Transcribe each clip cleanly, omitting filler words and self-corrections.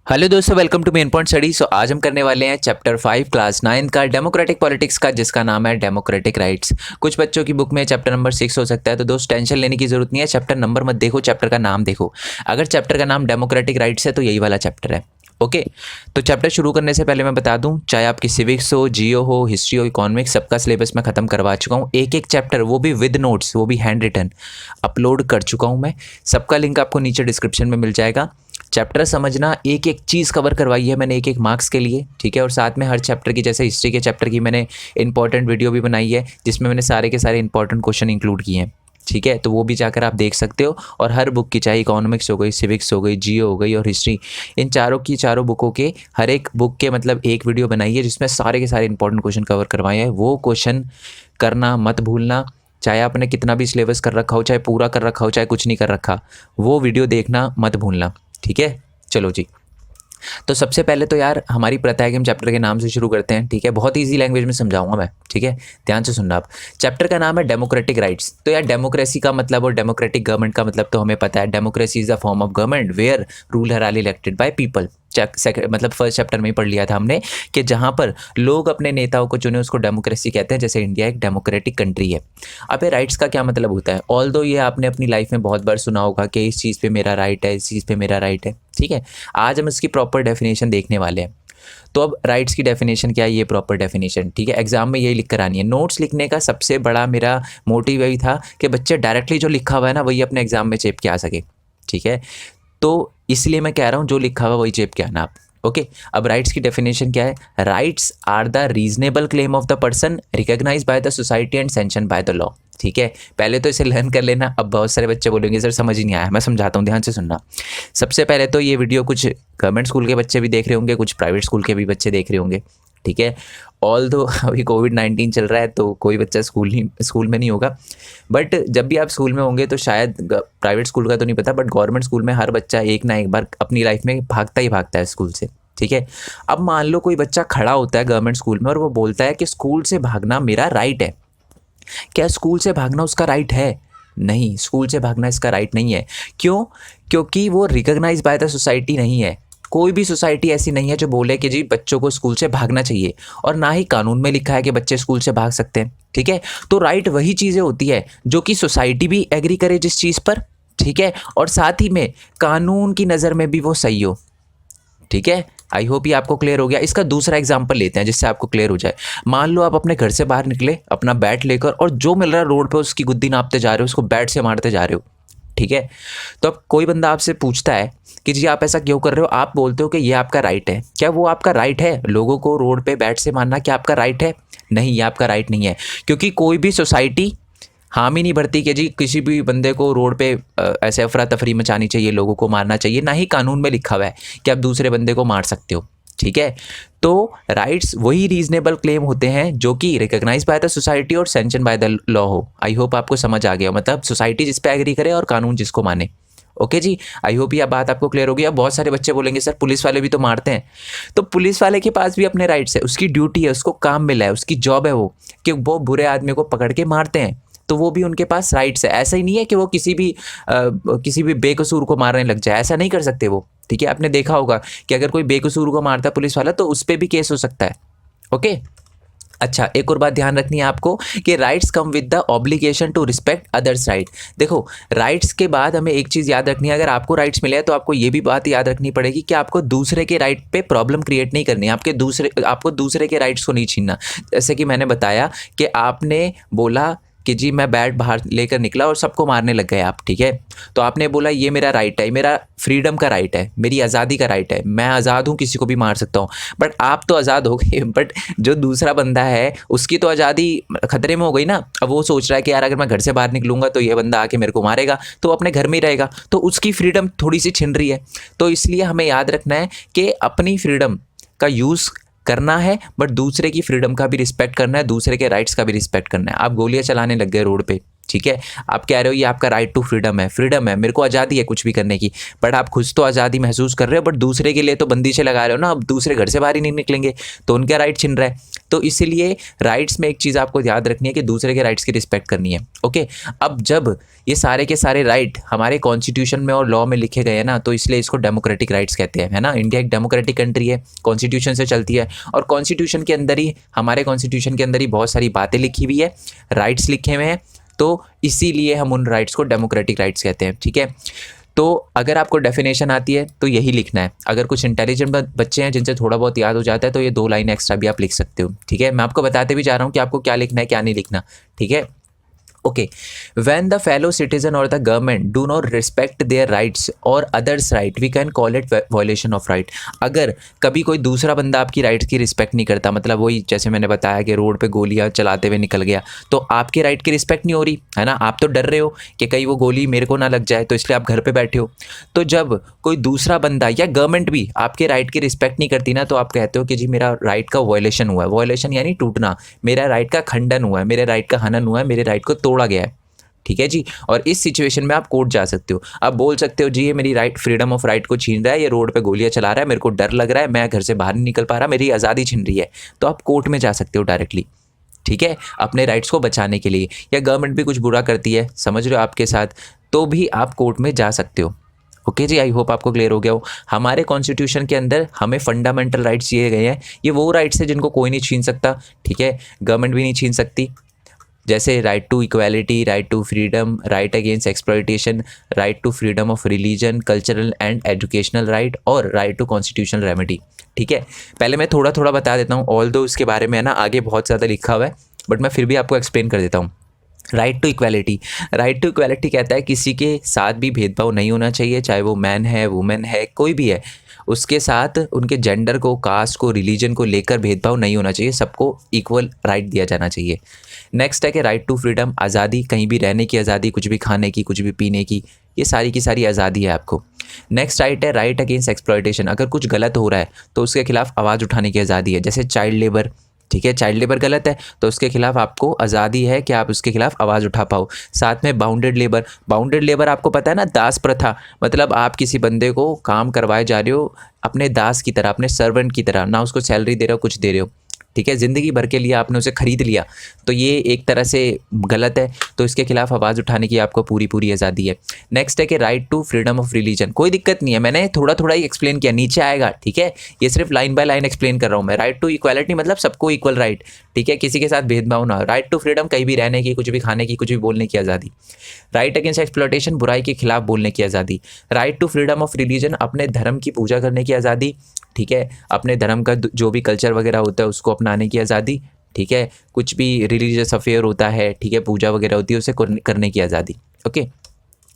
Hello दोस्तों, welcome to main point study. आज हम करने वाले हैं चैप्टर 5 क्लास 9 का डेमोक्रेटिक पॉलिटिक्स का, जिसका नाम है डेमोक्रेटिक राइट्स। कुछ बच्चों की बुक में चैप्टर नंबर 6 हो सकता है, तो दोस्त टेंशन लेने की जरूरत नहीं है। चैप्टर नंबर मत देखो, चैप्टर का नाम देखो। अगर चैप्टर का नाम डेमोक्रेटिक राइट्स है तो यही वाला चैप्टर है। ओके, तो चैप्टर शुरू करने से पहले मैं बता दूं, चाहे आपकी सिविक्स हो, जियो हो, हिस्ट्री हो, इकोनॉमिक्स, सबका सिलेबस मैं खत्म करवा चुका हूं। एक एक चैप्टर, वो भी विद नोट्स, वो भी हैंड रिटन अपलोड कर चुका हूं मैं। सबका लिंक आपको नीचे डिस्क्रिप्शन में मिल जाएगा। चैप्टर समझना, एक एक चीज़ कवर करवाई है मैंने एक एक मार्क्स के लिए, ठीक है। और साथ में हर चैप्टर की, जैसे हिस्ट्री के चैप्टर की मैंने इंपॉर्टेंट वीडियो भी बनाई है, जिसमें मैंने सारे के सारे इंपॉर्टेंट क्वेश्चन इंक्लूड किए हैं, ठीक है। तो वो भी जाकर आप देख सकते हो। और हर बुक की, चाहे इकोनॉमिक्स हो गई, सिविक्स हो गई, जियो हो गई और हिस्ट्री, इन चारों की चारों बुकों के हर एक बुक के मतलब एक वीडियो बनाई है, जिसमें सारे के सारे इंपॉर्टेंट क्वेश्चन कवर करवाए हैं। वो क्वेश्चन करना मत भूलना, चाहे आपने कितना भी सिलेबस कर रखा हो, चाहे पूरा कर रखा हो, चाहे कुछ नहीं कर रखा, वो वीडियो देखना मत भूलना, ठीक है। चलो जी, तो सबसे पहले तो यार हमारी प्रथा है कि हम चैप्टर के नाम से शुरू करते हैं, ठीक है। बहुत इजी लैंग्वेज में समझाऊंगा मैं, ठीक है, ध्यान से सुनना आप। चैप्टर का नाम है डेमोक्रेटिक राइट्स। तो यार डेमोक्रेसी का मतलब और डेमोक्रेटिक गवर्नमेंट का मतलब तो हमें पता है। Democracy is a form of government where ruler are elected by people. मतलब फर्स्ट चैप्टर में ही पढ़ लिया था हमने कि जहाँ पर लोग अपने नेताओं को चुने, उसको डेमोक्रेसी कहते हैं। जैसे इंडिया एक डेमोक्रेटिक कंट्री है। अब ये राइट्स का क्या मतलब होता है? ऑल्दो ये आपने अपनी लाइफ में बहुत बार सुना होगा कि इस चीज़ पे मेरा राइट है, इस चीज़ पे मेरा राइट है, ठीक है। आज हम इसकी प्रॉपर डेफिनेशन देखने वाले हैं। तो अब राइट्स की डेफिनेशन क्या है, ये प्रॉपर डेफिनेशन, ठीक है। एग्जाम में यही लिख कर आनी है। नोट्स लिखने का सबसे बड़ा मेरा मोटिव यही था कि बच्चे डायरेक्टली जो लिखा हुआ है ना, वही अपने एग्जाम में चेप के आ सके, ठीक है। तो इसलिए मैं कह रहा हूँ जो लिखा हुआ वही चेप के आना आप। ओके, अब राइट्स की डेफिनेशन क्या है? Rights are the reasonable claim of the person recognised by the society and sanctioned by the law, ठीक है। पहले तो इसे लर्न कर लेना। अब बहुत सारे बच्चे बोलेंगे सर समझ ही नहीं आया, मैं समझाता हूँ, ध्यान से सुनना। सबसे पहले तो ये वीडियो कुछ गवर्नमेंट स्कूल के बच्चे भी देख रहे होंगे, कुछ प्राइवेट स्कूल के भी बच्चे देख रहे होंगे, ठीक है। ऑल दो अभी कोविड-19 चल रहा है तो कोई बच्चा स्कूल में नहीं होगा, बट जब भी आप स्कूल में होंगे तो शायद प्राइवेट स्कूल का तो नहीं पता, बट गवर्नमेंट स्कूल में हर बच्चा एक ना एक बार अपनी लाइफ में भागता ही भागता है स्कूल से, ठीक है। अब मान लो कोई बच्चा खड़ा होता है गवर्नमेंट स्कूल में और वो बोलता है कि स्कूल से भागना मेरा राइट है। क्या स्कूल से भागना उसका राइट है? नहीं, स्कूल से भागना इसका राइट नहीं है। क्यों? क्योंकि वो रिकॉग्नाइज बाय द सोसाइटी नहीं है। कोई भी सोसाइटी ऐसी नहीं है जो बोले कि जी बच्चों को स्कूल से भागना चाहिए, और ना ही कानून में लिखा है कि बच्चे स्कूल से भाग सकते हैं, ठीक है। तो राइट वही चीज़ें होती है जो कि सोसाइटी भी एग्री करे जिस चीज़ पर, ठीक है, और साथ ही में कानून की नज़र में भी वो सही हो, ठीक है। आई होप ये आपको क्लियर हो गया। इसका दूसरा एग्जांपल लेते हैं जिससे आपको क्लियर हो जाए। मान लो आप अपने घर से बाहर निकले अपना बैट लेकर, और जो मिल रहा है रोड पे उसकी गुद्दी नापते जा रहे हो, उसको बैट से मारते जा रहे हो, ठीक है। तो अब कोई बंदा आपसे पूछता है कि जी आप ऐसा क्यों कर रहे हो? आप बोलते हो कि ये आपका राइट है। क्या वो आपका राइट है? लोगों को रोड पे बैट से मारना क्या आपका राइट है? नहीं, ये आपका राइट नहीं है। क्योंकि कोई भी सोसाइटी हामी नहीं भरती कि जी किसी भी बंदे को रोड पे ऐसे अफरा तफरी मचानी चाहिए, लोगों को मारना चाहिए। ना ही कानून में लिखा हुआ है कि आप दूसरे बंदे को मार सकते हो, ठीक है। तो राइट्स वही रीजनेबल क्लेम होते हैं जो कि रिकॉग्नाइज बाय द सोसाइटी और सैंक्शन बाय द लॉ हो। आई होप आपको समझ आ गया, मतलब सोसाइटी जिस पे एग्री करे और कानून जिसको माने। ओके जी, आई होप ये बात आपको क्लियर होगी। अब बहुत सारे बच्चे बोलेंगे सर पुलिस वाले भी तो मारते हैं। तो पुलिस वाले के पास भी अपने राइट्स है, उसकी ड्यूटी है, उसको काम मिला है, उसकी जॉब है वो कि वो बुरे आदमी को पकड़ के मारते हैं। तो वो भी उनके पास राइट्स है। ऐसा ही नहीं है कि वो किसी भी बेकसूर को मारने लग जाए, ऐसा नहीं कर सकते वो, ठीक है। आपने देखा होगा कि अगर कोई बेकसूर को मारता है पुलिस वाला तो उस पर भी केस हो सकता है। ओके, अच्छा, एक और बात ध्यान रखनी है आपको कि rights come with the obligation to respect others right. देखो, राइट्स के बाद हमें एक चीज़ याद रखनी है। अगर आपको राइट्स मिले हैं तो आपको ये भी बात याद रखनी पड़ेगी कि आपको दूसरे के राइट पे प्रॉब्लम क्रिएट नहीं करनी है। आपको दूसरे के राइट्स को नहीं छीनना। जैसे कि मैंने बताया कि आपने बोला कि जी मैं बैट बाहर लेकर निकला और सबको मारने लग गए आप, ठीक है। तो आपने बोला ये मेरा राइट है, मेरा फ्रीडम का राइट है, मेरी आज़ादी का राइट है, मैं आज़ाद हूँ, किसी को भी मार सकता हूँ। बट आप तो आज़ाद हो गए, बट जो दूसरा बंदा है उसकी तो आज़ादी खतरे में हो गई ना। अब वो सोच रहा है कि यार अगर मैं घर से बाहर निकलूंगा तो ये बंदा आके मेरे को मारेगा, तो अपने घर में ही रहेगा, तो उसकी फ्रीडम थोड़ी सी छिन रही है। तो इसलिए हमें याद रखना है कि अपनी फ्रीडम का यूज़ करना है, बट दूसरे की फ्रीडम का भी रिस्पेक्ट करना है, दूसरे के राइट्स का भी रिस्पेक्ट करना है। आप गोलियां चलाने लग गए रोड पे, ठीक है। आप कह रहे हो ये आपका राइट टू फ्रीडम है, मेरे को आज़ादी है कुछ भी करने की, बट आप खुद तो आज़ादी महसूस कर रहे हो, बट दूसरे के लिए तो बंदिशें लगा रहे हो ना। अब दूसरे घर से बाहर ही नहीं निकलेंगे तो उनका राइट छिन रहा है। तो इसीलिए राइट्स में एक चीज़ आपको याद रखनी है कि दूसरे के राइट्स की रिस्पेक्ट करनी है। ओके, अब जब ये सारे के सारे राइट हमारे कॉन्स्टिट्यूशन में और लॉ में लिखे गए हैं ना, तो इसलिए इसको डेमोक्रेटिक राइट्स कहते हैं, है ना। इंडिया एक डेमोक्रेटिक कंट्री है, कॉन्स्टिट्यूशन से चलती है, और कॉन्स्टिट्यूशन के अंदर ही, हमारे कॉन्स्टिट्यूशन के अंदर ही बहुत सारी बातें लिखी हुई है, राइट्स लिखे हुए हैं, तो इसीलिए हम उन राइट्स को डेमोक्रेटिक राइट्स कहते हैं। ठीक है, तो अगर आपको डेफिनेशन आती है तो यही लिखना है। अगर कुछ इंटेलिजेंट बच्चे हैं जिनसे थोड़ा बहुत याद हो जाता है तो ये 2 लाइन एक्स्ट्रा भी आप लिख सकते हो। ठीक है, मैं आपको बताते भी जा रहा हूँ कि आपको क्या लिखना है क्या नहीं लिखना। ठीक है, okay, when the fellow citizen और the government do not respect their rights और others right, we can call it violation of right. अगर कभी कोई दूसरा बंदा आपकी राइट्स की रिस्पेक्ट नहीं करता, मतलब वही जैसे मैंने बताया कि रोड पे गोलियां चलाते हुए निकल गया, तो आपके राइट की रिस्पेक्ट नहीं हो रही है ना। आप तो डर रहे हो कि कहीं वो गोली मेरे को ना लग जाए, तो इसलिए आप घर पे बैठे हो। तो जब कोई दूसरा बंदा या गवर्नमेंट भी आपके राइट की रिस्पेक्ट नहीं करती ना, तो आप कहते हो कि जी मेरा राइट का वायलेशन हुआ है। वायलेशन यानी टूटना, मेरा राइट का खंडन हुआ है, मेरे राइट का हनन हुआ है, मेरे राइट को तोड़ा गया है। ठीक है जी, और इस सिचुएशन में आप कोर्ट जा सकते हो। आप बोल सकते हो जी ये मेरी राइट, फ्रीडम ऑफ राइट को छीन रहा है, ये रोड पे गोलियां चला रहा है, मेरे को डर लग रहा है, मैं घर से बाहर नहीं निकल पा रहा, मेरी आज़ादी छीन रही है, तो आप कोर्ट में जा सकते हो डायरेक्टली। ठीक है, अपने राइट्स को बचाने के लिए। या गवर्नमेंट भी कुछ बुरा करती है, समझ रहे हो, आपके साथ, तो भी आप कोर्ट में जा सकते हो। ओके जी, आई होप आपको क्लियर हो गया हो। हमारे कॉन्स्टिट्यूशन के अंदर हमें फंडामेंटल राइट्स दिए गए हैं, ये वो राइट्स हैं जिनको कोई नहीं छीन सकता। ठीक है, गवर्नमेंट भी नहीं छीन सकती, जैसे right to equality, right to freedom, right against exploitation, right to freedom of religion, cultural and educational right, और राइट टू कॉन्स्टिट्यूशनल रेमेडी। ठीक है, पहले मैं थोड़ा थोड़ा बता देता हूँ, ऑल्दो इसके बारे में है ना आगे बहुत ज़्यादा लिखा हुआ है, बट मैं फिर भी आपको एक्सप्लेन कर देता हूँ। Right to equality, right to equality कहता है किसी के साथ भी भेदभाव नहीं होना चाहिए, चाहे वो मैन है, वुमेन है, कोई भी है, उसके साथ उनके जेंडर को, कास्ट को, रिलीजन को लेकर भेदभाव नहीं होना चाहिए, सबको इक्वल राइट दिया जाना चाहिए। नेक्स्ट है कि राइट टू फ्रीडम, आज़ादी, कहीं भी रहने की आज़ादी, कुछ भी खाने की, कुछ भी पीने की, ये सारी की सारी आज़ादी है आपको। नेक्स्ट राइट है राइट अगेंस्ट एक्सप्लॉयटेशन, अगर कुछ गलत हो रहा है तो उसके खिलाफ आवाज़ उठाने की आज़ादी है, जैसे चाइल्ड लेबर। ठीक है, चाइल्ड लेबर गलत है तो उसके खिलाफ आपको आज़ादी है कि आप उसके खिलाफ आवाज़ उठा पाओ। साथ में बाउंडेड लेबर, बाउंडेड लेबर आपको पता है ना, दास प्रथा, मतलब आप किसी बंदे को काम करवाए जा रहे हो अपने दास की तरह, अपने सर्वेंट की तरह, ना उसको सैलरी दे रहे हो, कुछ दे रहे हो। ठीक है, ज़िंदगी भर के लिए आपने उसे ख़रीद लिया, तो ये एक तरह से गलत है, तो इसके खिलाफ आवाज़ उठाने की आपको पूरी पूरी आज़ादी है। नेक्स्ट है कि right to freedom of religion, कोई दिक्कत नहीं है, मैंने थोड़ा थोड़ा ही एक्सप्लेन किया, नीचे आएगा। ठीक है, ये सिर्फ लाइन बाय लाइन एक्सप्लेन कर रहा हूँ मैं। राइट टू इक्वालिटी मतलब सबको इक्वल राइट, ठीक है, किसी के साथ भेदभाव ना हो। राइट टू फ्रीडम, कहीं भी रहने की, कुछ भी खाने की, कुछ भी बोलने की आज़ादी। राइट अगेंस्ट एक्सप्लॉयटेशन, बुराई के खिलाफ बोलने की आज़ादी। Right to freedom of religion, अपने धर्म की पूजा करने की आज़ादी। ठीक है, अपने धर्म का जो भी कल्चर वगैरह होता है उसको अपनाने की आज़ादी। ठीक है, कुछ भी रिलीजियस अफेयर होता है, ठीक है, पूजा वगैरह होती है, उसे करने की आज़ादी। ओके,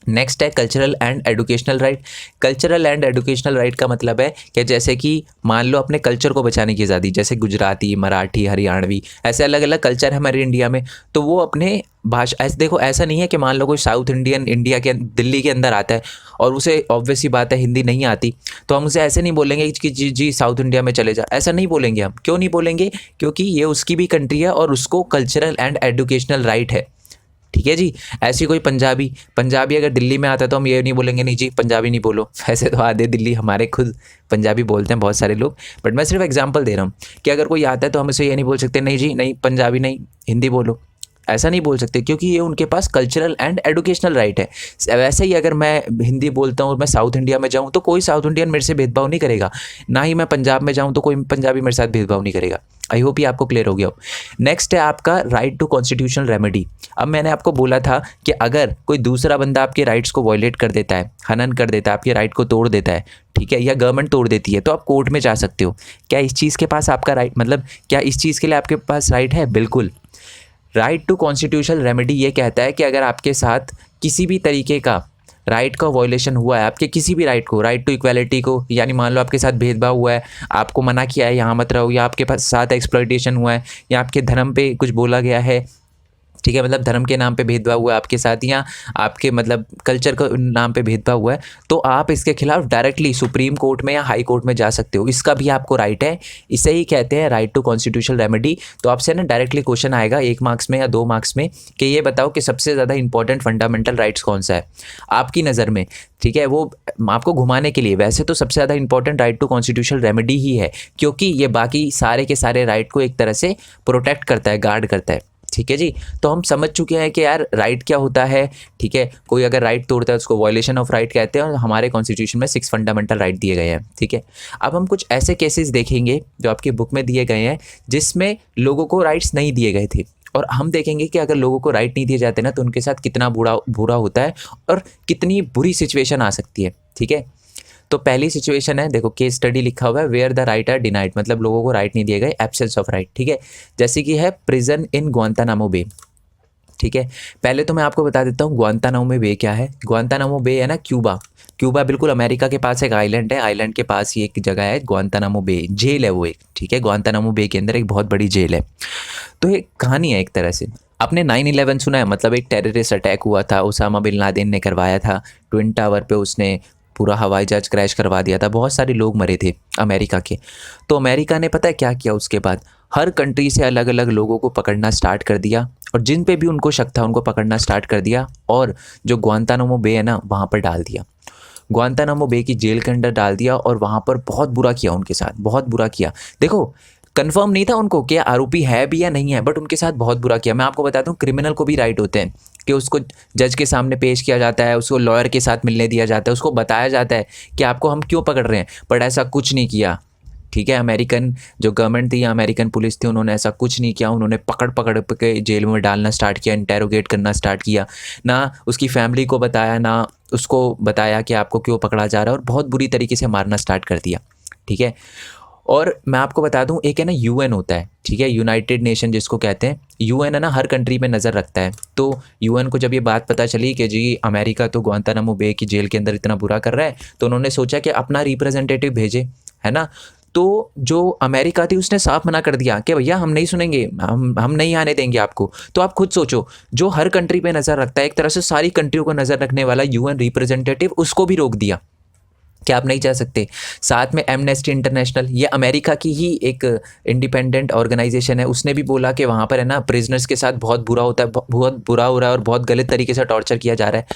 नेक्स्ट है cultural and educational right. Cultural and educational right का मतलब है कि जैसे कि मान लो अपने कल्चर को बचाने की आज़ादी, जैसे गुजराती, मराठी, हरियाणवी, ऐसे अलग अलग कल्चर है हमारे इंडिया में, तो वो अपने भाषा, ऐसे देखो, ऐसा नहीं है कि मान लो कोई साउथ इंडियन इंडिया के दिल्ली के अंदर आता है और उसे ऑब्वियस सी बात है हिंदी नहीं आती, तो हम उसे ऐसे नहीं बोलेंगे कि जी जी साउथ इंडिया में चले जा, ऐसा नहीं बोलेंगे हम। क्यों नहीं बोलेंगे? क्योंकि ये उसकी भी कंट्री है और उसको कल्चरल एंड एजुकेशनल राइट है। ठीक है जी, ऐसी कोई पंजाबी अगर दिल्ली में आता है तो हम ये नहीं बोलेंगे नहीं जी पंजाबी नहीं बोलो। ऐसे तो आधे दिल्ली हमारे खुद पंजाबी बोलते हैं बहुत सारे लोग, बट मैं सिर्फ एग्जांपल दे रहा हूँ कि अगर कोई आता है तो हम इसे ये नहीं बोल सकते नहीं जी नहीं पंजाबी नहीं हिंदी बोलो, ऐसा नहीं बोल सकते, क्योंकि ये उनके पास कल्चरल एंड एजुकेशनल राइट है। वैसे ही अगर मैं हिंदी बोलता हूँ और मैं साउथ इंडिया में जाऊँ तो कोई साउथ इंडियन मेरे से भेदभाव नहीं करेगा, ना ही मैं पंजाब में जाऊँ तो कोई पंजाबी मेरे साथ भेदभाव नहीं करेगा। आई होप ये आपको क्लियर हो गया हो। नेक्स्ट है आपका राइट टू कॉन्स्टिट्यूशनल रेमेडी। अब मैंने आपको बोला था कि अगर कोई दूसरा बंदा आपके राइट्स को वायलेट कर देता है, हनन कर देता है, आपके राइट को तोड़ देता है, ठीक है, या गवर्नमेंट तोड़ देती है, तो आप कोर्ट में जा सकते हो। क्या इस चीज़ के पास आपका राइट, मतलब क्या इस चीज़ के लिए आपके पास राइट है? बिल्कुल। राइट टू कॉन्स्टिट्यूशनल रेमेडी ये कहता है कि अगर आपके साथ किसी भी तरीके का राइट का वायलेशन हुआ है, आपके किसी भी राइट को, राइट टू इक्वालिटी को, यानी मान लो आपके साथ भेदभाव हुआ है, आपको मना किया है यहाँ मत रहो, या आपके पास साथ एक्सप्लॉयटेशन हुआ है, या आपके धर्म पे कुछ बोला गया है, ठीक है, मतलब धर्म के नाम पे भेदभाव हुआ है आपके साथ या आपके मतलब कल्चर के नाम पे भेदभाव हुआ है, तो आप इसके खिलाफ डायरेक्टली सुप्रीम कोर्ट में या हाई कोर्ट में जा सकते हो। इसका भी आपको राइट है, इसे ही कहते हैं राइट टू कॉन्स्टिट्यूशनल रेमेडी। तो आपसे ना डायरेक्टली क्वेश्चन आएगा 1 मार्क्स में या 2 मार्क्स में कि ये बताओ कि सबसे ज़्यादा इंपॉर्टेंट फंडामेंटल राइट्स कौन सा है आपकी नज़र में। ठीक है, वो आपको घुमाने के लिए, वैसे तो सबसे ज़्यादा important right to constitutional remedy ही है, क्योंकि ये बाकी सारे के सारे राइट को एक तरह से प्रोटेक्ट करता है, गार्ड करता है। ठीक है जी, तो हम समझ चुके हैं कि यार राइट क्या होता है। ठीक है, कोई अगर राइट तोड़ता है उसको वायलेशन ऑफ राइट कहते हैं, और हमारे कॉन्स्टिट्यूशन में 6 फंडामेंटल राइट दिए गए हैं। ठीक है, अब हम कुछ ऐसे केसेस देखेंगे जो आपकी बुक में दिए गए हैं जिसमें लोगों को राइट्स नहीं दिए गए थे, और हम देखेंगे कि अगर लोगों को राइट नहीं दिए जाते ना तो उनके साथ कितना बुरा होता है और कितनी बुरी सिचुएशन आ सकती है। ठीक है, तो पहली सिचुएशन है, देखो केस स्टडी लिखा हुआ है, where the right are denied, मतलब लोगों को राइट नहीं दिए गए, एब्सेंस ऑफ राइट। ठीक है, जैसे कि है प्रिजन इन ग्वांतानामो बे। ठीक है, पहले तो मैं आपको बता देता हूँ ग्वांतानामो बे क्या है। ग्वांतानामो बे है ना क्यूबा, क्यूबा बिल्कुल अमेरिका के पास एक आइलैंड है, आइलैंड के पास ही एक जगह है ग्वांतानामो बे, जेल है वो एक। ठीक है, ग्वांतानामो बे के अंदर एक बहुत बड़ी जेल है। तो ये कहानी है एक तरह से। आपने 9/11 सुना है, मतलब एक टेररिस्ट अटैक हुआ था, उसामा बिन लादेन ने करवाया था, ट्विन टावर पे उसने पूरा हवाई जहाज क्रैश करवा दिया था, बहुत सारे लोग मरे थे अमेरिका के। तो अमेरिका ने पता है क्या किया उसके बाद, हर कंट्री से अलग अलग लोगों को पकड़ना स्टार्ट कर दिया, और जिन पे भी उनको शक था उनको पकड़ना स्टार्ट कर दिया, और जो ग्वांतानामो बे है ना वहाँ पर डाल दिया, ग्वांतानामो बे की जेल के अंदर डाल दिया, और वहाँ पर बहुत बुरा किया उनके साथ, बहुत बुरा किया। देखो कंफर्म नहीं था उनको कि आरोपी है भी या नहीं है, बट उनके साथ बहुत बुरा किया। मैं आपको बताता हूँ क्रिमिनल को भी राइट होते हैं कि उसको जज के सामने पेश किया जाता है, उसको लॉयर के साथ मिलने दिया जाता है, उसको बताया जाता है कि आपको हम क्यों पकड़ रहे हैं, बट ऐसा कुछ नहीं किया। ठीक है, अमेरिकन जो गवर्नमेंट थी या अमेरिकन पुलिस थी उन्होंने ऐसा कुछ नहीं किया, उन्होंने पकड़ पकड़ के जेल में डालना स्टार्ट किया, इंटेरोगेट करना स्टार्ट किया, ना उसकी फैमिली को बताया, ना उसको बताया कि आपको क्यों पकड़ा जा रहा है, और बहुत बुरी तरीके से मारना स्टार्ट कर दिया। ठीक है, और मैं आपको बता दूं एक है ना यूएन होता है, ठीक है, यूनाइटेड नेशन जिसको कहते हैं, यूएन है ना हर कंट्री पे नज़र रखता है। तो यूएन को जब ये बात पता चली कि जी अमेरिका तो ग्वांतानामो बे की जेल के अंदर इतना बुरा कर रहा है, तो उन्होंने सोचा कि अपना रिप्रेजेंटेटिव भेजे, है ना। तो जो अमेरिका थी उसने साफ मना कर दिया कि भैया हम नहीं सुनेंगे, हम नहीं आने देंगे आपको। तो आप खुद सोचो, जो हर कंट्री पे नज़र रखता है, एक तरह से सारी कंट्रियों को नज़र रखने वाला यूएन रिप्रेजेंटेटिव, उसको भी रोक दिया कि आप नहीं जा सकते। साथ में एमनेस्टी इंटरनेशनल, ये अमेरिका की ही एक इंडिपेंडेंट ऑर्गेनाइजेशन है, उसने भी बोला कि वहाँ पर है ना प्रिजनर्स के साथ बहुत बुरा होता है, बहुत बुरा हो रहा है और बहुत गलत तरीके से टॉर्चर किया जा रहा है,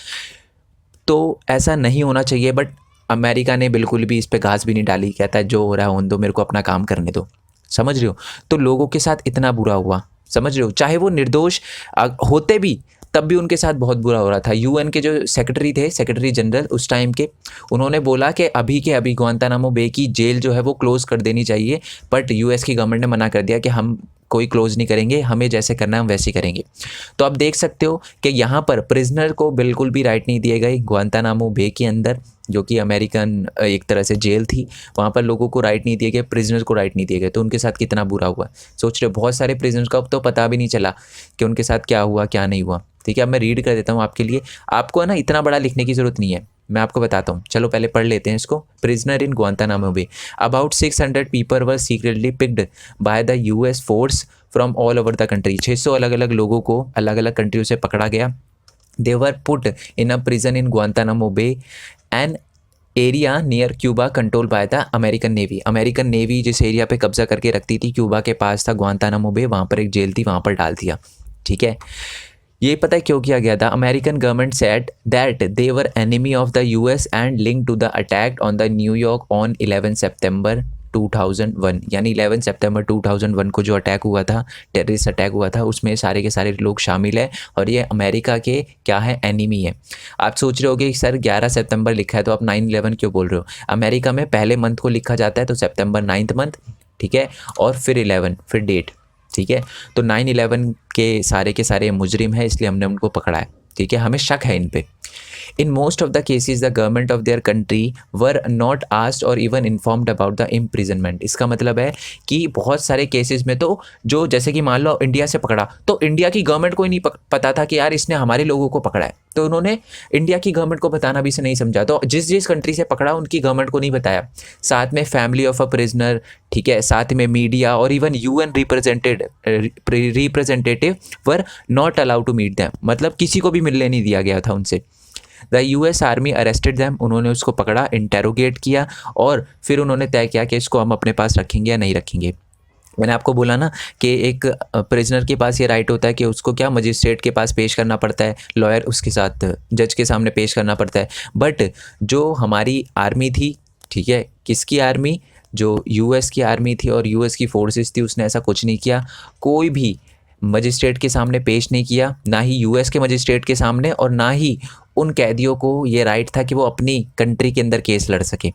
तो ऐसा नहीं होना चाहिए। बट अमेरिका ने बिल्कुल भी इस पे घास भी नहीं डाली, कहता है जो हो रहा है होने दो, मेरे को अपना काम करने दो। समझ रहे हो, तो लोगों के साथ इतना बुरा हुआ, समझ रहे हो, चाहे वो निर्दोष होते भी तब भी उनके साथ बहुत बुरा हो रहा था। यूएन के जो सेक्रेटरी थे, सेक्रेटरी जनरल उस टाइम के, उन्होंने बोला कि अभी के अभी ग्वांतानामो बे की जेल जो है वो क्लोज़ कर देनी चाहिए, बट यूएस की गवर्नमेंट ने मना कर दिया कि हम कोई क्लोज़ नहीं करेंगे, हमें जैसे करना है हम वैसे करेंगे। तो आप देख सकते हो कि यहाँ पर प्रिजनर को बिल्कुल भी राइट नहीं दिए गए ग्वांतानामो बे के अंदर, जो कि अमेरिकन एक तरह से जेल थी, वहाँ पर लोगों को राइट नहीं दिए गए, प्रिजनर्स को राइट नहीं दिए गए। तो उनके साथ कितना बुरा हुआ, सोच रहे हो, बहुत सारे प्रिजनर्स को अब तो पता भी नहीं चला कि उनके साथ क्या हुआ क्या नहीं हुआ। ठीक है, अब मैं रीड कर देता हूँ आपके लिए, आपको है ना इतना बड़ा लिखने की ज़रूरत नहीं है, मैं आपको बताता हूँ, चलो पहले पढ़ लेते हैं इसको। Prisoner in Guantanamo Bay, about 600 people were secretly picked by the US force from all over the country. 600 अलग अलग लोगों को अलग अलग कंट्रियों से पकड़ा गया। They were put in a prison in Guantanamo Bay an area near Cuba control by the American navy. American navy जिस एरिया पे कब्जा करके रखती थी, क्यूबा के पास था ग्वांतानामो बे, वहाँ पर एक जेल थी, वहाँ पर डाल दिया। ठीक है, ये पता है क्यों किया गया था? American government said that they were enemy of the US and link to the attack on the New York on 11 सितंबर 2001, यानी 11 सितंबर 2001 को जो अटैक हुआ था, टेररिस्ट अटैक हुआ था, उसमें सारे के सारे लोग शामिल हैं और ये अमेरिका के क्या है, एनिमी है। आप सोच रहे होगे सर 11 सितंबर लिखा है तो आप 9/11 क्यों बोल रहे हो? अमेरिका में पहले मंथ को लिखा जाता है, तो सितंबर 9th मंथ, ठीक है, और फिर 11 फिर डेट, ठीक है। तो 9/11 के सारे मुजरिम हैं, इसलिए हमने उनको पकड़ा है, ठीक है, हमें शक है इन पे। In most of the cases the government of their country were not asked और even informed about the imprisonment. इसका मतलब है कि बहुत सारे केसेस में तो जो जैसे कि मान लो इंडिया से पकड़ा, तो इंडिया की गवर्नमेंट को ही नहीं पता था कि यार इसने हमारे लोगों को पकड़ा है, तो उन्होंने इंडिया की गवर्नमेंट को बताना भी से नहीं समझा, तो जिस जिस कंट्री से पकड़ा उनकी गवर्नमेंट को नहीं बताया। साथ में फैमिली ऑफ अ प्रिजनर, ठीक है, साथ में मीडिया और even UN representative were not allowed to meet them, मतलब किसी को भी मिलने नहीं दिया गया था उनसे। The US army arrested them, उन्होंने उसको पकड़ा, इंटेरोगेट किया और फिर उन्होंने तय किया कि इसको हम अपने पास रखेंगे या नहीं रखेंगे। मैंने आपको बोला ना कि एक प्रिजनर के पास ये राइट होता है कि उसको क्या मजिस्ट्रेट के पास पेश करना पड़ता है, लॉयर उसके साथ जज के सामने पेश करना पड़ता है। बट जो हमारी आर्मी थी, ठीक है, किसकी आर्मी, जो यूएस की आर्मी थी और यूएस की फोर्सेस थी, उसने ऐसा कुछ नहीं किया। कोई भी मजिस्ट्रेट के सामने पेश नहीं किया, ना ही यूएस के मजिस्ट्रेट के सामने और ना ही उन कैदियों को ये राइट था कि वो अपनी कंट्री के अंदर केस लड़ सके।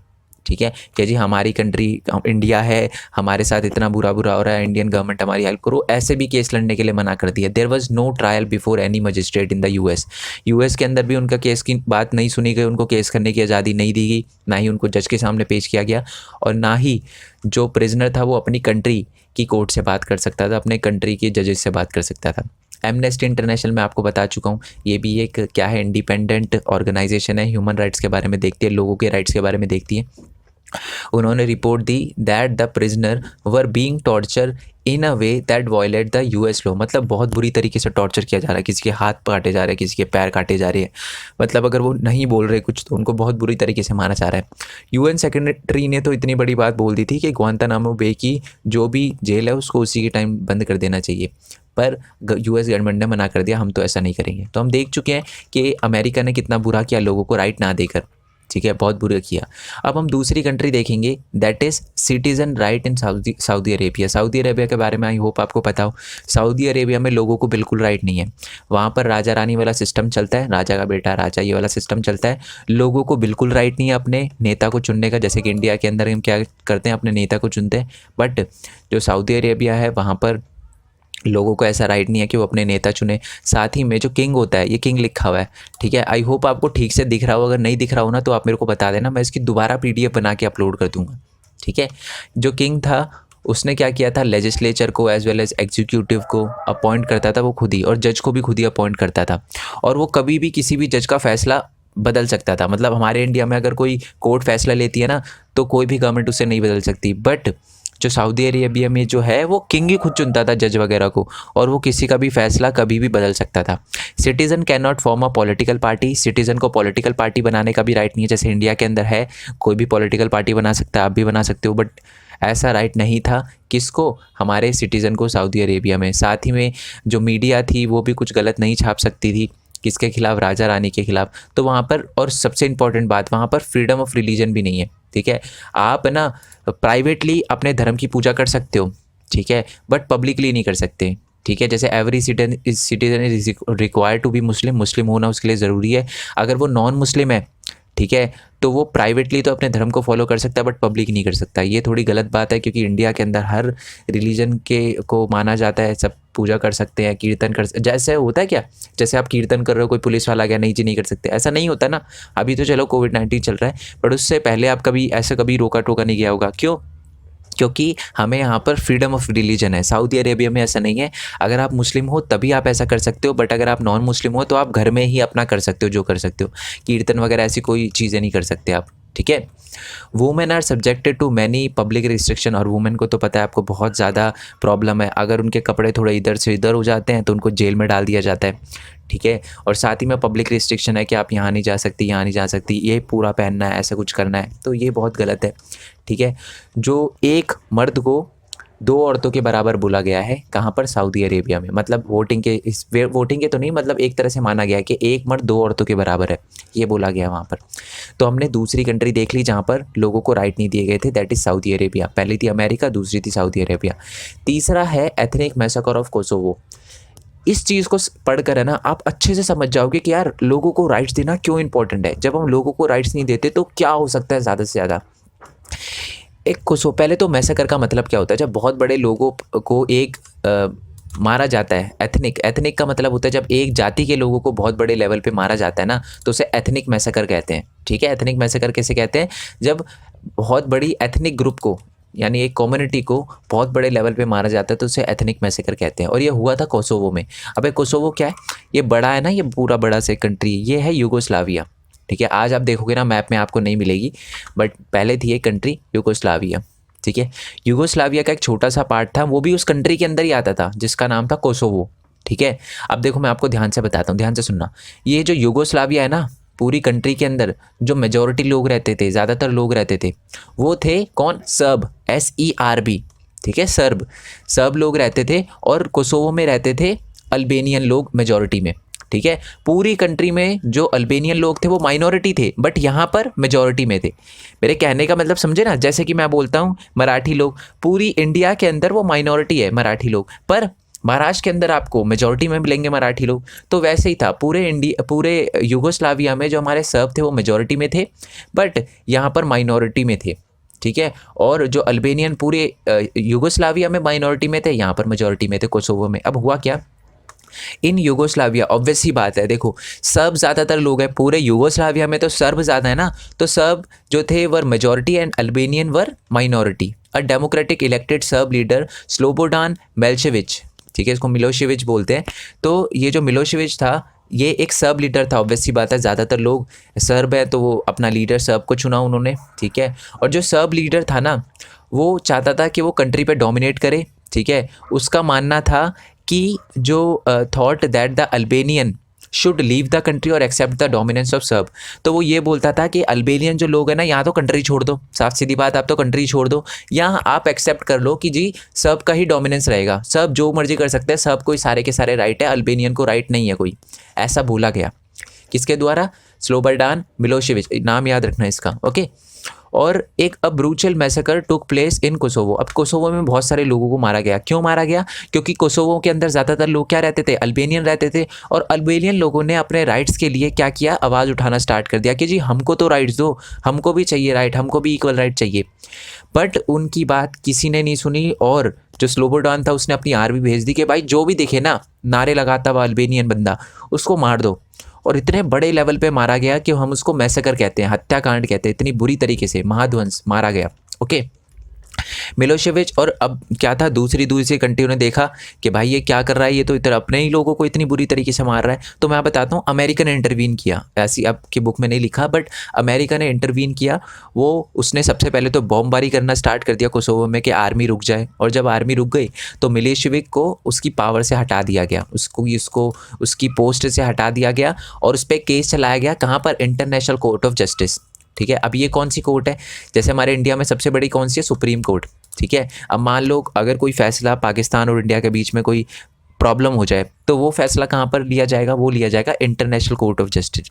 ठीक है कि जी हमारी कंट्री इंडिया है, हमारे साथ इतना बुरा हो रहा है, इंडियन गवर्नमेंट हमारी हेल्प करो, ऐसे भी केस लड़ने के लिए मना कर दिया। There was no trial before any magistrate in the US के अंदर भी उनका केस की बात नहीं सुनी गई, उनको केस करने की आज़ादी नहीं दी गई, ना ही उनको जज के सामने पेश किया गया और ना ही जो प्रिजनर था वो अपनी कंट्री की कोर्ट से बात कर सकता था, अपने कंट्री के जजेस से बात कर सकता था। एमनेस्टी इंटरनेशनल मैं आपको बता चुका हूँ, ये भी एक क्या है, इंडिपेंडेंट ऑर्गेनाइजेशन है, ह्यूमन राइट्स के बारे में देखती है, लोगों के राइट्स के बारे में देखती है। उन्होंने report the that the prisoner were being torture in a way that violate the US law, मतलब बहुत बुरी तरीके से टॉर्चर किया जा रहा है, किसी के हाथ काटे जा रहे हैं, किसी के पैर काटे जा रहे हैं, मतलब अगर वो नहीं बोल रहे कुछ तो उनको बहुत बुरी तरीके से मारा जा रहा है। यूएन सेक्रेटरी ने तो इतनी बड़ी बात बोल दी थी कि ग्वांतानामो बे की जो भी जेल है उसको उसी के टाइम बंद कर देना चाहिए, पर यूएस गवर्नमेंट ने मना कर दिया, हम तो ऐसा नहीं करेंगे। तो हम देख चुके हैं कि अमेरिका ने कितना बुरा किया लोगों को राइट ना देकर, ठीक है, बहुत बुरा किया। अब हम दूसरी कंट्री देखेंगे that is citizen right in Saudi Arabia. Saudi Arabia के बारे में आई होप आपको पता हो, सऊदी अरेबिया में लोगों को बिल्कुल राइट नहीं है। वहाँ पर राजा रानी वाला सिस्टम चलता है, राजा का बेटा राजा, ये वाला सिस्टम चलता है। लोगों को बिल्कुल राइट नहीं है अपने नेता को चुनने का, जैसे कि इंडिया के अंदर हम क्या करते हैं, अपने नेता को चुनते हैं। बट जो सऊदी अरेबिया है वहाँ पर लोगों को ऐसा राइट नहीं है कि वो अपने नेता चुने। साथ ही में जो किंग होता है, ये किंग लिखा हुआ है, ठीक है, आई होप आपको ठीक से दिख रहा हो, अगर नहीं दिख रहा हो ना तो आप मेरे को बता देना, मैं इसकी दोबारा पीडीएफ बना के अपलोड कर दूंगा, ठीक है। जो किंग था उसने क्या किया था, लेजिस्लेचर को एज वेल एज एग्जीक्यूटिव को अपॉइंट करता था वो खुद ही, और जज को भी खुद ही अपॉइंट करता था, और वो कभी भी किसी भी जज का फैसला बदल सकता था। मतलब हमारे इंडिया में अगर कोई कोर्ट फैसला लेती है ना तो कोई भी गवर्नमेंट उसे नहीं बदल सकती, बट जो सऊदी अरेबिया में जो है वो किंग ही खुद चुनता था जज वगैरह को, और वो किसी का भी फैसला कभी भी बदल सकता था। Citizen can not form a political party, citizen को पॉलिटिकल पार्टी बनाने का भी राइट नहीं है, जैसे इंडिया के अंदर है, कोई भी पॉलिटिकल पार्टी बना सकता है, आप भी बना सकते हो, बट ऐसा राइट नहीं था किसको, हमारे सिटीज़न को सऊदी अरेबिया में। साथ ही में जो मीडिया थी वो भी कुछ गलत नहीं छाप सकती थी, किसके खिलाफ, राजा रानी के खिलाफ। तो वहाँ पर, और सबसे इम्पॉर्टेंट बात, वहाँ पर फ्रीडम ऑफ रिलीजन भी नहीं है, ठीक है। आप ना प्राइवेटली अपने धर्म की पूजा कर सकते हो, ठीक है, बट पब्लिकली नहीं कर सकते, ठीक है। जैसे every citizen is required to be Muslim, मुस्लिम होना उसके लिए ज़रूरी है। अगर वो नॉन मुस्लिम है, ठीक है, तो वो प्राइवेटली तो अपने धर्म को फॉलो कर सकता है बट पब्लिक नहीं कर सकता। ये थोड़ी गलत बात है, क्योंकि इंडिया के अंदर हर रिलीजन के को माना जाता है, सब पूजा कर सकते हैं, कीर्तन कर, जैसे होता है क्या, जैसे आप कीर्तन कर रहे हो, कोई पुलिस वाला गया, नहीं जी नहीं कर सकते, ऐसा नहीं होता ना। अभी तो चलो कोविड-19 चल रहा है, बट उससे पहले आप कभी ऐसा कभी रोका टोका नहीं गया होगा, क्यों? क्योंकि हमें यहाँ पर फ्रीडम ऑफ रिलीजन है। सऊदी अरेबिया में ऐसा नहीं है, अगर आप मुस्लिम हो तभी आप ऐसा कर सकते हो, बट अगर आप नॉन मुस्लिम हो तो आप घर में ही अपना कर सकते हो, जो कर सकते हो, कीर्तन वगैरह ऐसी कोई चीज़ें नहीं कर सकते आप, ठीक है। Women are subjected to many public restriction, और वुमेन को तो पता है आपको बहुत ज़्यादा प्रॉब्लम है, अगर उनके कपड़े थोड़े इधर से इधर हो जाते हैं तो उनको जेल में डाल दिया जाता है, ठीक है। और साथ ही में पब्लिक रिस्ट्रिक्शन है कि आप यहाँ नहीं जा सकती, यहाँ नहीं जा सकती, ये पूरा पहनना है, ऐसा कुछ करना है, तो ये बहुत गलत है, ठीक है। जो एक मर्द को दो औरतों के बराबर बोला गया है, कहाँ पर, सऊदी अरेबिया में, मतलब वोटिंग के तो नहीं, मतलब एक तरह से माना गया है कि एक मर्द दो औरतों के बराबर है, ये बोला गया वहाँ पर। तो हमने दूसरी कंट्री देख ली जहाँ पर लोगों को राइट नहीं दिए गए थे, दैट इज़ सऊदी अरेबिया। पहली थी अमेरिका, दूसरी थी सऊदी अरेबिया। तीसरा है एथनिक मैसेकर ऑफ कोसोवो। इस चीज़ को पढ़कर है ना आप अच्छे से समझ जाओगे कि यार लोगों को राइट्स देना क्यों इंपॉर्टेंट है। जब हम लोगों को राइट्स नहीं देते तो क्या हो सकता है ज़्यादा से ज़्यादा। एक कोसो, पहले तो मैसेकर का मतलब क्या होता है, जब बहुत बड़े लोगों को एक मारा जाता है। एथनिक का मतलब होता है जब एक जाति के लोगों को बहुत बड़े लेवल पे मारा जाता है ना, तो उसे एथनिक मैसेकर कहते हैं, ठीक है। एथनिक मैसेकर कैसे कहते हैं, जब बहुत बड़ी एथनिक ग्रुप को, यानी एक कम्युनिटी को बहुत बड़े लेवल पे मारा जाता है तो उसे एथनिक मैसेकर कहते हैं। और ये हुआ था कोसोवो में। अबे कोसोवो क्या है, ये बड़ा है ना, ये पूरा बड़ा से कंट्री, ये है यूगोस्लाविया। ठीक है, आज आप देखोगे ना मैप में आपको नहीं मिलेगी, बट पहले थी ये कंट्री यूगोस्लाविया। ठीक है, यूगोस्लाविया का एक छोटा सा पार्ट था, वो भी उस कंट्री के अंदर ही आता था, जिसका नाम था कोसोवो। ठीक है, अब देखो मैं आपको ध्यान से बताता हूँ, ध्यान से सुनना। ये जो यूगोस्लाविया है ना, पूरी कंट्री के अंदर जो मेजॉरिटी लोग रहते थे, ज़्यादातर लोग रहते थे, वो थे कौन? SERB, SERB। ठीक है, सर्ब लोग रहते थे, और कोसोवो में रहते थे अल्बेनियन लोग मेजॉरिटी में। ठीक है, पूरी कंट्री में जो अल्बेनियन लोग थे वो माइनॉरिटी थे, बट यहाँ पर मेजॉरिटी में थे। मेरे कहने का मतलब समझे ना, जैसे कि मैं बोलता हूँ मराठी लोग, पूरी इंडिया के अंदर वो माइनॉरिटी है मराठी लोग, पर महाराष्ट्र के अंदर आपको मेजॉरिटी में मिलेंगे मराठी लोग। तो वैसे ही था पूरे यूगोस्लाविया में, जो हमारे सर्ब थे वो मेजॉरिटी में थे, बट यहाँ पर माइनॉरिटी में थे। ठीक है, और जो अल्बेनियन पूरे यूगोस्लाविया में माइनॉरिटी में थे, यहाँ पर मेजॉरिटी में थे कोसोवो में। अब हुआ क्या, इन यूगोस्लाविया, ऑब्वियस ही बात है, देखो सर्ब ज़्यादातर लोग हैं पूरे यूगोस्लाविया में, तो सर्ब ज़्यादा है ना, तो सर्ब जो थे were majority and Albanian were minority. A democratic elected Serb leader Slobodan Milosevic, ठीक है, इसको मिलोशेविच बोलते हैं। तो ये जो मिलोशेविच था, ये एक सर्ब लीडर था, ऑब्वियस सी बात है, ज़्यादातर लोग सर्ब है तो वो अपना लीडर सर्ब को चुना उन्होंने। ठीक है, और जो सर्ब लीडर था ना, वो चाहता था कि वो कंट्री पे डोमिनेट करे। ठीक है, उसका मानना था कि जो thought that the Albanian should leave the country और accept the dominance of Serb. तो वो ये बोलता था कि अल्बेनियन जो लोग हैं ना, यहाँ तो कंट्री छोड़ दो, साफ सीधी बात, आप तो कंट्री छोड़ दो, यहाँ आप एक्सेप्ट कर लो कि जी सर्ब का ही डोमिनेंस रहेगा, सर्ब जो मर्जी कर सकते हैं, सर्ब को सारे के सारे राइट है, अल्बेनियन को राइट नहीं है कोई। ऐसा बोला गया, किसके द्वारा? स्लोबोडान मिलोशेविच, नाम याद रखना इसका, ओके। और एक a brutal massacre took place in Kosovo. अब कोसोवो में बहुत सारे लोगों को मारा गया। क्यों मारा गया? क्योंकि कोसोवो के अंदर ज़्यादातर लोग क्या रहते थे? अल्बेनियन रहते थे, और अल्बेनियन लोगों ने अपने राइट्स के लिए क्या किया? आवाज़ उठाना स्टार्ट कर दिया कि जी हमको तो राइट्स दो, हमको भी चाहिए राइट, हमको भी इक्वल राइट चाहिए। बट उनकी बात किसी ने नहीं सुनी, और जो स्लोबोडान था उसने अपनी आर्मी भेज दी कि भाई जो भी दिखे ना नारे लगाता हुआ अल्बेनियन बंदा, उसको मार दो। और इतने बड़े लेवल पे मारा गया कि हम उसको मैसेकर कहते हैं, हत्याकांड कहते हैं, इतनी बुरी तरीके से महाध्वंस मारा गया। ओके, मिलोशेविच। और अब क्या था, दूसरी कंट्रियों ने देखा कि भाई ये क्या कर रहा है, ये तो इधर अपने ही लोगों को इतनी बुरी तरीके से मार रहा है। तो मैं बताता हूँ, अमेरिका ने इंटरवीन किया। ऐसी आपकी बुक में नहीं लिखा, बट अमेरिका ने इंटरवीन किया। उसने सबसे पहले तो बॉम्बबारी करना स्टार्ट कर दिया कोसोवो में कि आर्मी रुक जाए। और जब आर्मी रुक गई तो मिलोशेविक को उसकी पावर से हटा दिया गया, उसको उसकी पोस्ट से हटा दिया गया, और उस पर केस चलाया गया। कहाँ पर? International court of justice. ठीक है, अब ये कौन सी कोर्ट है? जैसे हमारे इंडिया में सबसे बड़ी कौन सी है? Supreme court. ठीक है, अब मान लो अगर कोई फैसला पाकिस्तान और इंडिया के बीच में कोई प्रॉब्लम हो जाए, तो वो फैसला कहाँ पर लिया जाएगा? वो लिया जाएगा इंटरनेशनल कोर्ट ऑफ जस्टिस।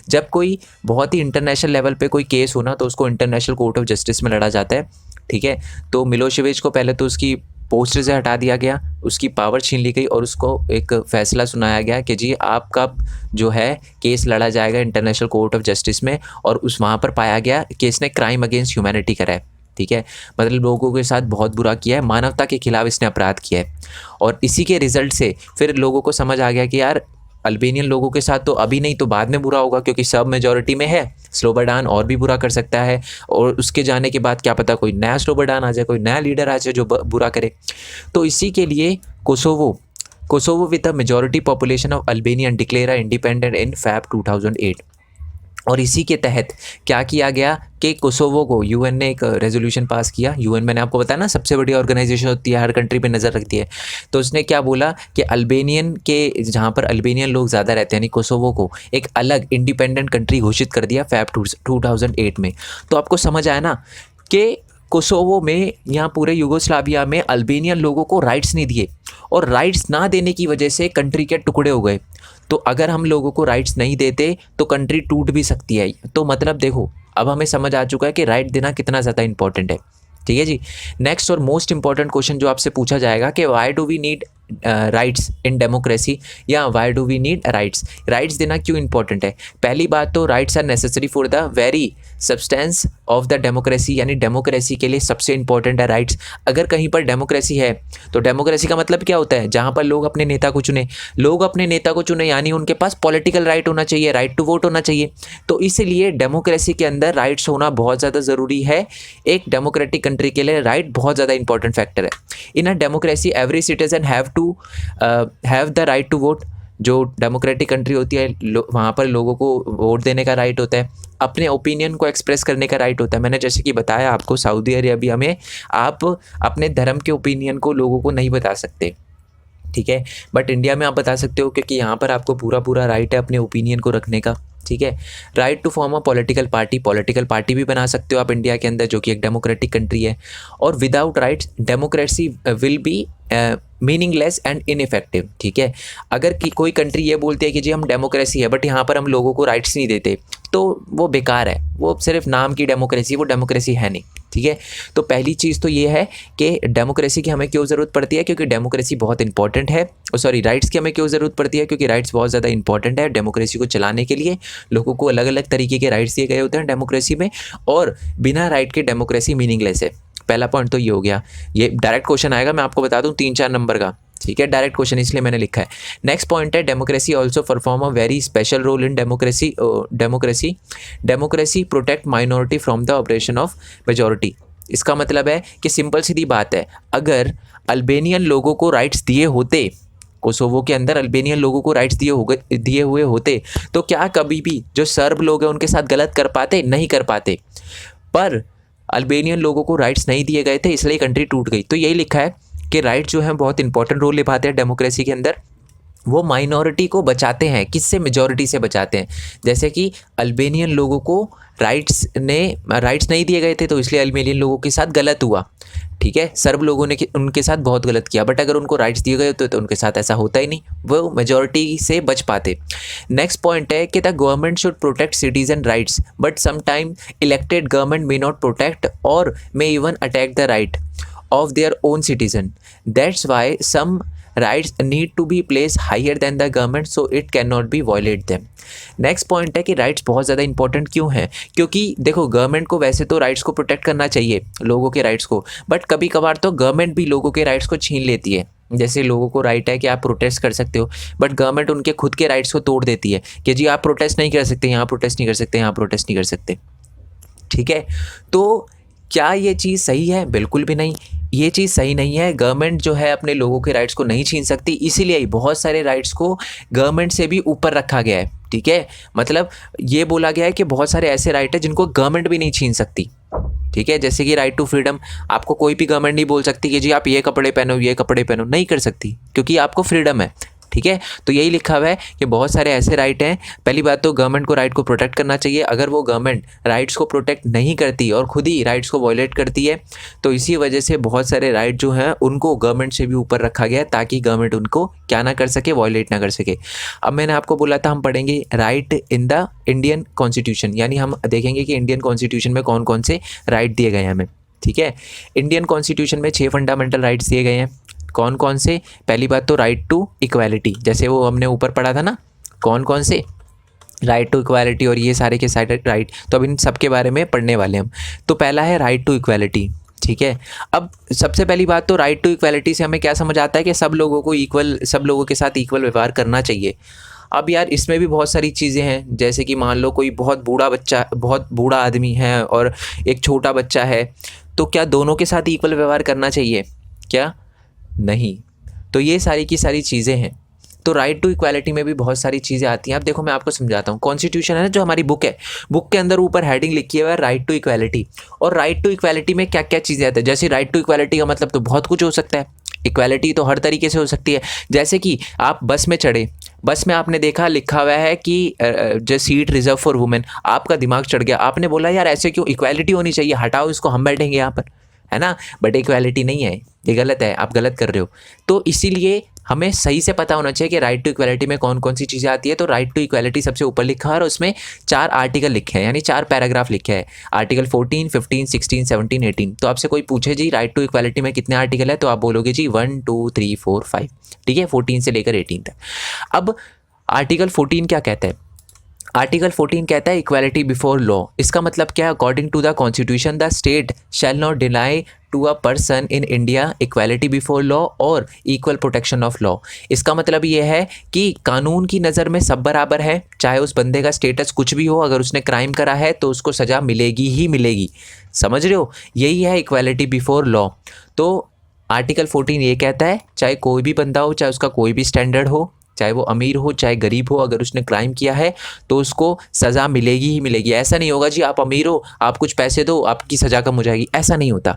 जब कोई बहुत ही इंटरनेशनल लेवल पे कोई केस होना, तो उसको इंटरनेशनल कोर्ट ऑफ जस्टिस में लड़ा जाता है। ठीक है, तो मिलोशेविच को पहले तो उसकी पोस्ट से हटा दिया गया, उसकी पावर छीन ली गई, और उसको एक फ़ैसला सुनाया गया कि जी आपका जो है केस लड़ा जाएगा इंटरनेशनल कोर्ट ऑफ जस्टिस में। और वहाँ पर पाया गया कि इसने क्राइम अगेंस्ट ह्यूमैनिटी करा है। ठीक है, मतलब लोगों के साथ बहुत बुरा किया है, मानवता के खिलाफ इसने अपराध किया है। और इसी के रिज़ल्ट से फिर लोगों को समझ आ गया कि यार अल्बेनियन लोगों के साथ तो अभी नहीं तो बाद में बुरा होगा, क्योंकि सब मेजॉरिटी में है, स्लोबोडान और भी बुरा कर सकता है, और उसके जाने के बाद क्या पता कोई नया स्लोबोडान आ जाए, कोई नया लीडर आ जाए जो बुरा करे। तो इसी के लिए Kosovo with a majority population of Albanian declare independent in Feb 2008। और इसी के तहत क्या किया गया कि कोसोवो को यूएन ने एक रेजोल्यूशन पास किया। यूएन, मैंने आपको बताया ना, सबसे बड़ी ऑर्गेनाइजेशन होती है, हर कंट्री पे नज़र रखती है। तो उसने क्या बोला कि अल्बेनियन के, जहाँ पर अल्बेनियन लोग ज़्यादा रहते हैं, यानी कोसोवो को एक अलग इंडिपेंडेंट कंट्री घोषित कर दिया Feb 2008 में। तो आपको समझ आया ना कि कोसोवो में, यहाँ पूरे यूगोस्लाविया में अल्बेनियन लोगों को राइट्स नहीं दिए, और राइट्स ना देने की वजह से कंट्री के टुकड़े हो गए। तो अगर हम लोगों को राइट्स नहीं देते तो कंट्री टूट भी सकती है। तो मतलब देखो, अब हमें समझ आ चुका है कि राइट देना कितना ज़्यादा इंपॉर्टेंट है। ठीक है जी। नेक्स्ट और मोस्ट इंपॉर्टेंट क्वेश्चन जो आपसे पूछा जाएगा कि why do we need rights in democracy, या why do we need rights, rights देना क्यों इंपॉर्टेंट है। पहली बात तो rights are necessary for the very substance of the democracy, यानी डेमोक्रेसी के लिए सबसे इंपॉर्टेंट है राइट्स। अगर कहीं पर डेमोक्रेसी है तो डेमोक्रेसी का मतलब क्या होता है, जहाँ पर लोग अपने नेता को चुने, लोग अपने नेता को चुने यानी उनके पास पॉलिटिकल राइट होना चाहिए, राइट टू वोट होना चाहिए। तो इसलिए डेमोक्रेसी के अंदर राइट्स होना बहुत ज़्यादा ज़रूरी है। एक डेमोक्रेटिक कंट्री के लिए राइट बहुत ज़्यादा इंपॉर्टेंट फैक्टर है। In a democracy every citizen have to have the right to vote. जो डेमोक्रेटिक कंट्री होती है वहाँ पर लोगों को वोट देने का राइट होता है, अपने ओपिनियन को एक्सप्रेस करने का राइट होता है। मैंने जैसे कि बताया आपको, सऊदी अरेबिया में आप अपने धर्म के ओपिनियन को लोगों को नहीं बता सकते, ठीक है, बट इंडिया में आप बता सकते हो, क्योंकि यहाँ पर आपको पूरा राइट है अपने ओपिनियन को रखने का, ठीक है। Right to form a political party भी बना सकते हो आप इंडिया के अंदर, जो कि एक डेमोक्रेटिक कंट्री है। और without rights democracy will be meaningless and ineffective, ठीक है। अगर कोई कंट्री ये बोलती है कि जी हम डेमोक्रेसी है बट यहाँ पर हम लोगों को राइट्स नहीं देते, तो वो बेकार है, वो सिर्फ नाम की डेमोक्रेसी, वो डेमोक्रेसी है नहीं, ठीक है। तो पहली चीज़ तो ये है कि डेमोक्रेसी की हमें क्यों ज़रूरत पड़ती है, क्योंकि डेमोक्रेसी बहुत इंपॉर्टेंट है। सॉरी, राइट्स की हमें क्यों ज़रूरत पड़ती है, क्योंकि राइट्स बहुत ज़्यादा इंपॉर्टेंट है डेमोक्रेसी को चलाने के लिए। लोगों को अलग अलग तरीके के राइट्स दिए गए होते हैं डेमोक्रेसी में, और बिना राइट के डेमोक्रेसी मीनिंगलेस है। पहला पॉइंट तो ये हो गया। ये डायरेक्ट क्वेश्चन आएगा, मैं आपको बता दूं 3-4 नंबर का, ठीक है, डायरेक्ट क्वेश्चन इसलिए मैंने लिखा है। नेक्स्ट पॉइंट है democracy also perform a very special role in democracy protect minority from the operation of majority. इसका मतलब है कि सिंपल सीधी बात है, अगर अल्बेनियन लोगों को राइट्स दिए होते, कोसोवो के अंदर अल्बेनियन लोगों को राइट्स दिए हुए होते, तो क्या कभी भी जो सर्ब लोग हैं उनके साथ गलत कर पाते? नहीं कर पाते। पर अल्बेनियन लोगों को राइट्स नहीं दिए गए थे, इसलिए कंट्री टूट गई। तो यही लिखा है कि राइट्स जो हैं बहुत इंपॉर्टेंट रोल निभाते हैं डेमोक्रेसी के अंदर। वो माइनॉरिटी को बचाते हैं, किससे? मेजॉरिटी से बचाते हैं। जैसे कि अल्बेनियन लोगों को राइट्स नहीं दिए गए थे, तो इसलिए अल्बेनियन लोगों के साथ गलत हुआ, ठीक है। सर्ब लोगों ने उनके साथ बहुत गलत किया, बट अगर उनको राइट्स दिए गए होते तो उनके साथ ऐसा होता ही नहीं, वो मेजॉरिटी से बच पाते। नेक्स्ट पॉइंट है कि the government should protect citizen rights, but sometime elected government may not protect और may even attack the right of their own citizen. That's why some rights need to be placed higher than the government, so it cannot be violate them. Next point है कि rights बहुत ज़्यादा important क्यों हैं, क्योंकि देखो government को वैसे तो राइट्स को प्रोटेक्ट करना चाहिए, लोगों के राइट्स को, बट कभी कभार तो गवर्नमेंट भी लोगों के राइट्स को छीन लेती है। जैसे लोगों को राइट है कि आप प्रोटेस्ट कर सकते हो, बट गवर्नमेंट उनके खुद के राइट्स को तोड़ देती है कि जी आप प्रोटेस्ट नहीं कर सकते, यहाँ प्रोटेस्ट नहीं कर सकते, यहाँ प्रोटेस्ट नहीं कर सकते, ठीक है। तो क्या ये चीज़ सही है? बिल्कुल भी नहीं, ये चीज़ सही नहीं है। गवर्नमेंट जो है अपने लोगों के राइट्स को नहीं छीन सकती, इसीलिए ही बहुत सारे राइट्स को गवर्नमेंट से भी ऊपर रखा गया है, ठीक है। मतलब ये बोला गया है कि बहुत सारे ऐसे राइट है जिनको गवर्नमेंट भी नहीं छीन सकती, ठीक है। जैसे कि राइट टू फ्रीडम, आपको कोई भी गवर्नमेंट नहीं बोल सकती कि जी आप ये कपड़े पहनो, ये कपड़े पहनो, नहीं कर सकती, क्योंकि आपको फ्रीडम है, ठीक है। तो यही लिखा हुआ है कि बहुत सारे ऐसे राइट हैं। पहली बात तो गवर्नमेंट को राइट को प्रोटेक्ट करना चाहिए। अगर वो गवर्नमेंट राइट्स को प्रोटेक्ट नहीं करती और खुद ही राइट्स को वायलेट करती है, तो इसी वजह से बहुत सारे राइट जो हैं उनको गवर्नमेंट से भी ऊपर रखा गया है, ताकि गवर्नमेंट उनको क्या ना कर सके, वायलेट ना कर सके। अब मैंने आपको बोला था हम पढ़ेंगे right in the Indian constitution, यानी हम देखेंगे कि इंडियन कॉन्स्टिट्यूशन में कौन कौन से राइट दिए गए हैं हमें, ठीक है। इंडियन कॉन्स्टिट्यूशन में 6 फंडामेंटल राइट्स दिए गए हैं। कौन कौन से? पहली बात तो राइट टू इक्वालिटी, जैसे वो हमने ऊपर पढ़ा था ना, कौन कौन से राइट टू इक्वालिटी और ये सारे के सारे राइट, तो अब इन सब के बारे में पढ़ने वाले हम। तो पहला है राइट टू इक्वालिटी, ठीक है। अब सबसे पहली बात तो राइट टू इक्वालिटी से हमें क्या समझ आता है कि सब लोगों को इक्वल, सब लोगों के साथ इक्वल व्यवहार करना चाहिए। अब यार इसमें भी बहुत सारी चीज़ें हैं, जैसे कि मान लो कोई बहुत बूढ़ा आदमी है और एक छोटा बच्चा है, तो क्या दोनों के साथ इक्वल व्यवहार करना चाहिए? क्या नहीं। तो ये सारी की सारी चीज़ें हैं। तो राइट टू इक्वालिटी में भी बहुत सारी चीज़ें आती हैं। अब देखो मैं आपको समझाता हूँ। कॉन्स्टिट्यूशन है ना जो हमारी बुक है, बुक के अंदर ऊपर हेडिंग लिखी हुआ है राइट टू इक्वालिटी, और राइट टू इक्वालिटी में क्या क्या चीज़ें आती है। जैसे राइट टू इक्वालिटी का मतलब तो बहुत कुछ हो सकता है, इक्वालिटी तो हर तरीके से हो सकती है। जैसे कि आप बस में चढ़े, बस में आपने देखा लिखा हुआ है कि जो सीट रिजर्व फॉर वुमेन, आपका दिमाग चढ़ गया, आपने बोला यार ऐसे क्यों, इक्वालिटी होनी चाहिए, हटाओ इसको, हम बैठेंगे यहाँ पर, है ना। बट इक्वालिटी नहीं है, ये गलत है, आप गलत कर रहे हो। तो इसीलिए हमें सही से पता होना चाहिए कि राइट टू इक्वालिटी में कौन कौन सी चीज़ें आती है। तो राइट टू इक्वालिटी सबसे ऊपर लिखा है और उसमें 4 आर्टिकल लिखे हैं, यानी 4 पैराग्राफ लिखे हैं, आर्टिकल 14, 15, 16, 17, 18। तो आपसे कोई पूछे जी राइट टू इक्वालिटी में कितने आर्टिकल है, तो आप बोलोगे जी 1, 2, 3, 4, 5, ठीक है, 14 से लेकर 18 तक। अब आर्टिकल 14 क्या कहता है? आर्टिकल 14 कहता है इक्वालिटी बिफोर लॉ। इसका मतलब क्या है? According to the constitution the state shall not deny to a person in India equality before law और इक्वल प्रोटेक्शन ऑफ लॉ। इसका मतलब ये है कि कानून की नज़र में सब बराबर है, चाहे उस बंदे का स्टेटस कुछ भी हो, अगर उसने क्राइम करा है तो उसको सज़ा मिलेगी ही मिलेगी। समझ रहे हो? यही है इक्वालिटी बिफोर लॉ। तो आर्टिकल 14 ये कहता है चाहे कोई भी बंदा हो, चाहे उसका कोई भी स्टैंडर्ड हो, चाहे वो अमीर हो चाहे गरीब हो, अगर उसने क्राइम किया है तो उसको सज़ा मिलेगी ही मिलेगी। ऐसा नहीं होगा जी आप अमीर हो, आप कुछ पैसे दो, आपकी सज़ा कम हो जाएगी, ऐसा नहीं होता,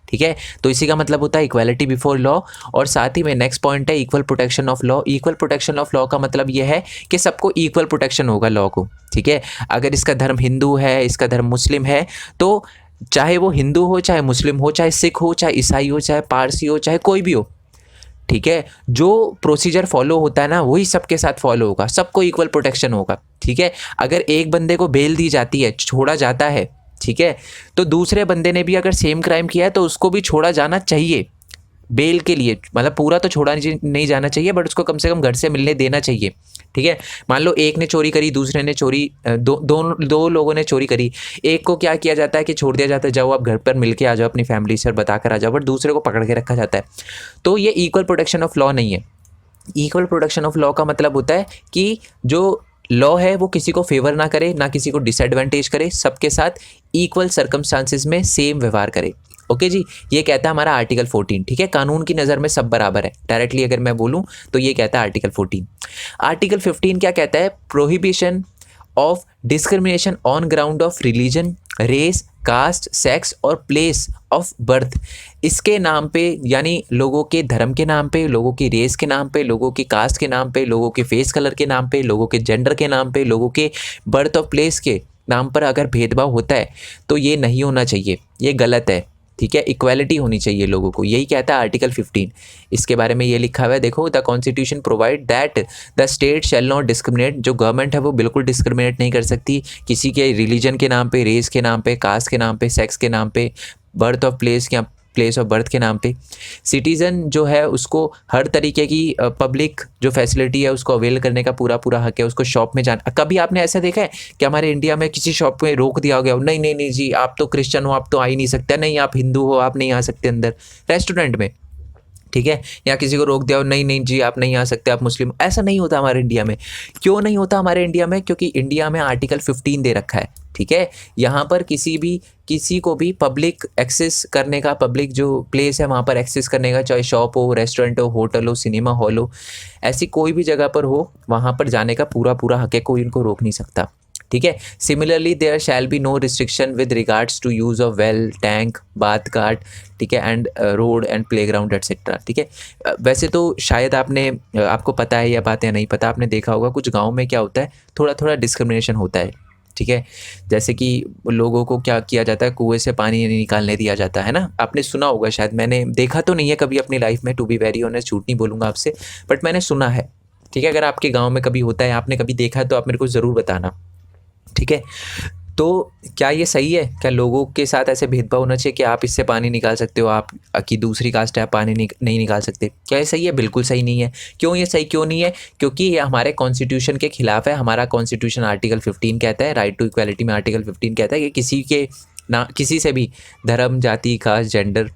ठीक है। तो इसी का मतलब होता है इक्वालिटी बिफोर लॉ। और साथ ही में नेक्स्ट पॉइंट है equal protection of law. Equal protection of law का मतलब ये है कि सबको इक्वल प्रोटेक्शन होगा लॉ को, ठीक है। अगर इसका धर्म हिंदू है, इसका धर्म मुस्लिम है, तो चाहे वो हिंदू हो, चाहे मुस्लिम हो, चाहे सिख हो, चाहे ईसाई हो, चाहे पारसी हो, चाहे कोई भी हो, ठीक है, जो प्रोसीजर फॉलो होता है ना वही सबके साथ फॉलो होगा, सबको इक्वल प्रोटेक्शन होगा, ठीक है। अगर एक बंदे को बेल दी जाती है, छोड़ा जाता है, ठीक है, तो दूसरे बंदे ने भी अगर सेम क्राइम किया है तो उसको भी छोड़ा जाना चाहिए बेल के लिए। मतलब पूरा तो छोड़ा नहीं जाना चाहिए, बट उसको कम से कम घर से मिलने देना चाहिए, ठीक है। मान लो एक ने चोरी करी, दूसरे ने चोरी, दो लोगों ने चोरी करी, एक को क्या किया जाता है कि छोड़ दिया जाता है, जाओ आप घर पर मिल के आ जाओ अपनी फैमिली से और बता कर आ जाओ, बट दूसरे को पकड़ के रखा जाता है। तो ये इक्वल प्रोटेक्शन ऑफ लॉ नहीं है। इक्वल प्रोटेक्शन ऑफ लॉ का मतलब होता है कि जो लॉ है वो किसी को फेवर ना करे, ना किसी को डिसएडवांटेज करे, सबके साथ इक्वल सर्कमस्टांसिस में सेम व्यवहार करे। ओके जी, ये कहता है हमारा आर्टिकल 14, ठीक है। कानून की नज़र में सब बराबर है, डायरेक्टली अगर मैं बोलूँ तो ये कहता है आर्टिकल 14। आर्टिकल 15 क्या कहता है? Prohibition of discrimination on ground of religion, race, caste, sex और प्लेस ऑफ बर्थ। इसके नाम पे, यानी लोगों के धर्म के नाम पे, लोगों की रेस के नाम पे, लोगों की कास्ट के नाम पे, लोगों के फेस कलर के नाम पे, लोगों के जेंडर के नाम पे, लोगों के बर्थ ऑफ प्लेस के नाम पर अगर भेदभाव होता है तो ये नहीं होना चाहिए, ये गलत है, ठीक है। इक्वालिटी होनी चाहिए लोगों को, यही कहता है आर्टिकल 15। इसके बारे में ये लिखा हुआ है, देखो, the constitution provide that the state shall not discriminate. जो गवर्नमेंट है वो बिल्कुल डिस्क्रिमिनेट नहीं कर सकती किसी के रिलीजन के नाम पे, रेस के नाम पे, कास्ट के नाम पे, सेक्स के नाम पे, बर्थ ऑफ प्लेस या प्लेस ऑफ बर्थ के नाम पे। सिटीज़न जो है उसको हर तरीके की पब्लिक जो फैसिलिटी है उसको अवेल करने का पूरा पूरा हक है। उसको शॉप में जाना, कभी आपने ऐसा देखा है कि हमारे इंडिया में किसी शॉप में रोक दिया गया हो, नहीं नहीं नहीं जी आप तो क्रिश्चियन हो, आप तो आ ही नहीं सकते, नहीं आप हिंदू हो, आप नहीं आ सकते अंदर रेस्टोरेंट में, ठीक है। या किसी को रोक दिया हो, नहीं नहीं जी आप नहीं आ सकते, आप मुस्लिम। ऐसा नहीं होता हमारे इंडिया में। क्यों नहीं होता हमारे इंडिया में? क्योंकि इंडिया में आर्टिकल 15 दे रखा है, ठीक है। यहाँ पर किसी को भी पब्लिक एक्सेस करने का, पब्लिक जो प्लेस है वहाँ पर एक्सेस करने का, चाहे शॉप हो, रेस्टोरेंट हो, होटल हो, सिनेमा हॉल हो, ऐसी कोई भी जगह पर हो, वहाँ पर जाने का पूरा पूरा हक है, कोई इनको रोक नहीं सकता, ठीक है। Similarly there shall be no restriction with regards to use of well, tank, bath ghat, ठीक है, and road and playground etcetera, ठीक है। वैसे तो शायद आपको पता है या बात है नहीं पता, आपने देखा होगा कुछ गाँव में क्या होता है, थोड़ा थोड़ा डिस्क्रिमिनेशन होता है, ठीक है। जैसे कि लोगों को क्या किया जाता है, कुएं से पानी नहीं निकालने दिया जाता है ना, आपने सुना होगा शायद, मैंने देखा तो नहीं है कभी अपनी लाइफ में, टू बी वेरी ऑनेस्ट, झूठ नहीं बोलूँगा आपसे, बट मैंने सुना है, ठीक है। अगर आपके गाँव में कभी होता है, आपने कभी देखा है तो आप मेरे को ज़रूर बताना, ठीक है। तो क्या ये सही है? क्या लोगों के साथ ऐसे भेदभाव होना चाहिए कि आप इससे पानी निकाल सकते हो, आप की दूसरी कास्ट है आप पानी नहीं निकाल सकते? क्या ये सही है? बिल्कुल सही नहीं है। क्यों ये सही क्यों नहीं है? क्योंकि ये हमारे कॉन्स्टिट्यूशन के खिलाफ है। हमारा कॉन्स्टिट्यूशन आर्टिकल 15 कहता है, राइट टू इक्वालिटी में आर्टिकल 15 कहता है कि किसी से भी धर्म, जाति, caste, gender,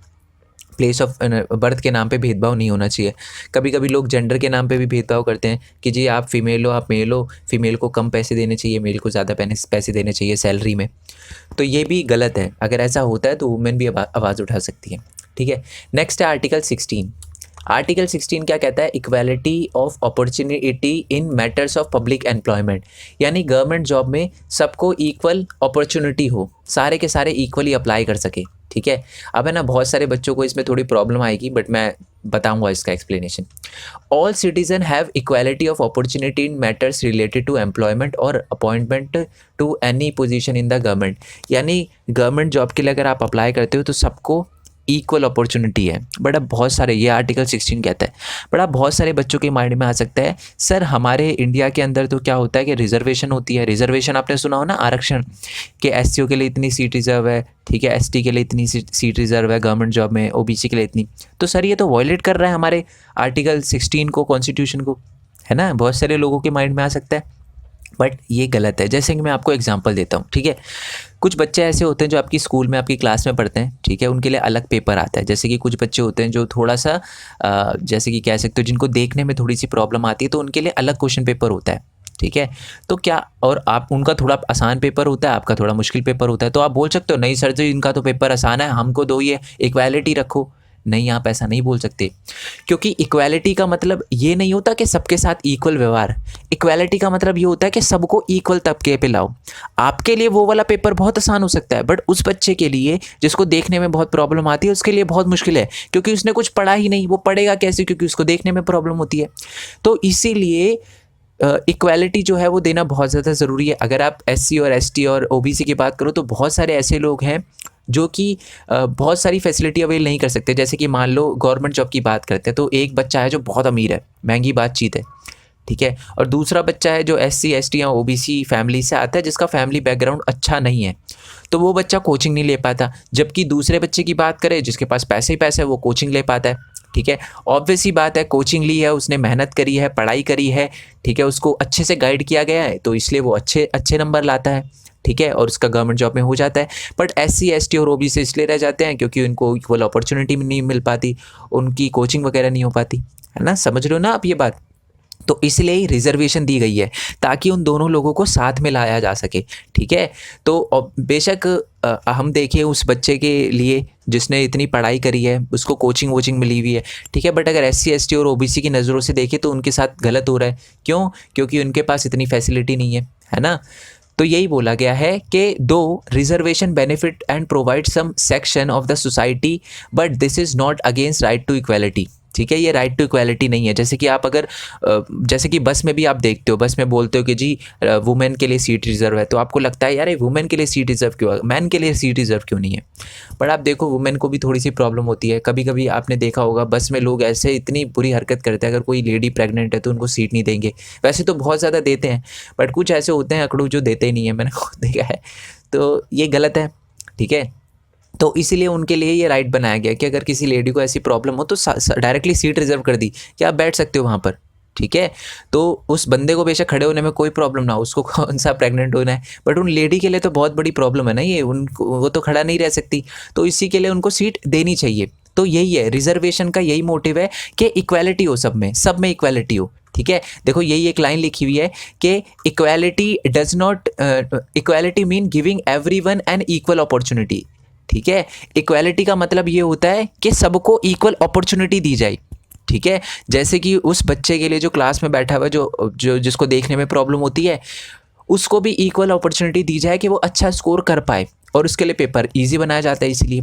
place of birth के नाम पे भेदभाव नहीं होना चाहिए। कभी कभी लोग जेंडर के नाम पे भी भेदभाव करते हैं कि जी आप फीमेल हो, आप मेल हो, फीमेल को कम पैसे देने चाहिए, मेल को ज़्यादा पैसे देने चाहिए सैलरी में। तो ये भी गलत है। अगर ऐसा होता है तो वुमेन भी आवाज़ उठा सकती है, ठीक है। नेक्स्ट है आर्टिकल 16। आर्टिकल 16 क्या कहता है? Equality of opportunity in matters of public employment, यानी गवर्नमेंट जॉब में सबको इक्वल अपॉर्चुनिटी हो, सारे के सारे इक्वली अप्लाई कर सके, ठीक है। अब है ना, बहुत सारे बच्चों को इसमें थोड़ी प्रॉब्लम आएगी, बट मैं बताऊंगा इसका explanation. All citizen have equality of opportunity in matters related to employment और appointment to any position in the government, यानी गवर्नमेंट जॉब के लिए अगर आप अप्लाई करते हो तो सबको इक्वल अपॉर्चुनिटी है। बड़ा बहुत सारे, ये आर्टिकल 16 कहता है, बड़ा बहुत सारे बच्चों के माइंड में आ सकता है सर हमारे इंडिया के अंदर तो क्या होता है कि रिजर्वेशन होती है। रिजर्वेशन आपने सुना हो ना, आरक्षण, कि एससीओ के लिए इतनी सीट रिजर्व है, ठीक है, एसटी के लिए इतनी सीट रिजर्व है गवर्नमेंट जॉब में, ओबीसी के लिए इतनी। तो सर ये तो वायलेट कर रहा है हमारे आर्टिकल 16 को, कॉन्स्टिट्यूशन को, है ना। बहुत सारे लोगों के माइंड में आ सकता है, बट ये गलत है। जैसे कि मैं आपको एग्जांपल देता हूँ, ठीक है। कुछ बच्चे ऐसे होते हैं जो आपकी स्कूल में, आपकी क्लास में पढ़ते हैं, ठीक है, उनके लिए अलग पेपर आता है। जैसे कि कुछ बच्चे होते हैं जो थोड़ा सा जैसे कि कह सकते हो जिनको देखने में थोड़ी सी प्रॉब्लम आती है, तो उनके लिए अलग क्वेश्चन पेपर होता है, ठीक है। तो क्या, और आप, उनका थोड़ा आसान पेपर होता है, आपका थोड़ा मुश्किल पेपर होता है। तो आप बोल सकते हो नहीं सर जी इनका तो पेपर आसान है, हमको दो, ये इक्वालिटी रखो। नहीं, आप ऐसा नहीं बोल सकते, क्योंकि इक्वालिटी का मतलब ये नहीं होता कि सबके साथ इक्वल व्यवहार। इक्वालिटी का मतलब ये होता है कि सबको इक्वल तबके पे लाओ। आपके लिए वो वाला पेपर बहुत आसान हो सकता है, बट उस बच्चे के लिए जिसको देखने में बहुत प्रॉब्लम आती है, उसके लिए बहुत मुश्किल है, क्योंकि उसने कुछ पढ़ा ही नहीं। वो पढ़ेगा कैसे, क्योंकि उसको देखने में प्रॉब्लम होती है। तो इसीलिए इक्वालिटी जो है वो देना बहुत ज़्यादा ज़रूरी है। अगर आप एससी और एसटी और ओबीसी की बात करो, तो बहुत सारे ऐसे लोग हैं जो कि बहुत सारी फैसिलिटी अवेल नहीं कर सकते। जैसे कि मान लो गवर्नमेंट जॉब की बात करते हैं, तो एक बच्चा है जो बहुत अमीर है, महंगी बातचीत है, ठीक है, और दूसरा बच्चा है जो एससी एसटी या ओबीसी फैमिली से आता है, जिसका फैमिली बैकग्राउंड अच्छा नहीं है, तो वो बच्चा कोचिंग नहीं ले पाता। जबकि दूसरे बच्चे की बात करें जिसके पास पैसे ही पैसे है, वो कोचिंग ले पाता है, ठीक है। ऑब्वियस सी बात है, कोचिंग ली है उसने, मेहनत करी है, पढ़ाई करी है, ठीक है, उसको अच्छे से गाइड किया गया है, तो इसलिए वो अच्छे अच्छे नंबर लाता है, ठीक है, और उसका गवर्नमेंट जॉब में हो जाता है। बट एससी एसटी और ओबीसी इसलिए रह जाते हैं क्योंकि उनको इक्वल अपॉर्चुनिटी नहीं मिल पाती, उनकी कोचिंग वगैरह नहीं हो पाती, है ना। समझ रहे हो ना आप ये बात। तो इसलिए ही रिजर्वेशन दी गई है, ताकि उन दोनों लोगों को साथ में लाया जा सके, ठीक है। तो बेशक हम देखें उस बच्चे के लिए जिसने इतनी पढ़ाई करी है, उसको कोचिंग वोचिंग मिली हुई है, ठीक है, बट अगर एससी एसटी और ओबीसी की नज़रों से देखें तो उनके साथ गलत हो रहा है। क्यों? क्योंकि उनके पास इतनी फैसिलिटी नहीं है ना। तो यही बोला गया है कि दो reservation benefit and provide some section of the society, but this is not against right to equality, ठीक है। ये राइट टू इक्वालिटी नहीं है। जैसे कि आप अगर जैसे कि बस में भी आप देखते हो, बस में बोलते हो कि जी वुमेन के लिए सीट रिज़र्व है, तो आपको लगता है यार ये वुमेन के लिए सीट रिज़र्व क्यों है, मैन के लिए सीट रिज़र्व क्यों नहीं है। बट आप देखो वुमेन को भी थोड़ी सी प्रॉब्लम होती है। कभी कभी आपने देखा होगा बस में लोग ऐसे इतनी बुरी हरकत करते हैं, अगर कोई लेडी प्रेग्नेंट है तो उनको सीट नहीं देंगे। वैसे तो बहुत ज़्यादा देते हैं, बट कुछ ऐसे होते हैं अकड़ू जो देते ही नहीं है, मैंने खुद देखा है। तो ये गलत है, ठीक है। तो इसीलिए उनके लिए ये राइट बनाया गया कि अगर किसी लेडी को ऐसी प्रॉब्लम हो तो डायरेक्टली सीट रिजर्व कर दी कि आप बैठ सकते हो वहाँ पर, ठीक है। तो उस बंदे को बेशक खड़े होने में कोई प्रॉब्लम ना हो, उसको कौन सा प्रेग्नेंट होना है, बट उन लेडी के लिए तो बहुत बड़ी प्रॉब्लम है ना ये, उनको वो तो खड़ा नहीं रह सकती, तो इसी के लिए उनको सीट देनी चाहिए। तो यही है रिजर्वेशन का, यही मोटिव है कि इक्वालिटी हो, सब में इक्वालिटी हो, ठीक है। देखो यही एक लाइन लिखी हुई है कि equality does not, equality mean giving everyone an equal opportunity, ठीक है। इक्वालिटी का मतलब ये होता है कि सबको इक्वल अपॉर्चुनिटी दी जाए, ठीक है। जैसे कि उस बच्चे के लिए जो क्लास में बैठा हुआ है, जो जिसको देखने में प्रॉब्लम होती है, उसको भी इक्वल अपॉर्चुनिटी दी जाए कि वो अच्छा स्कोर कर पाए, और उसके लिए पेपर इजी बनाया जाता है इसलिए,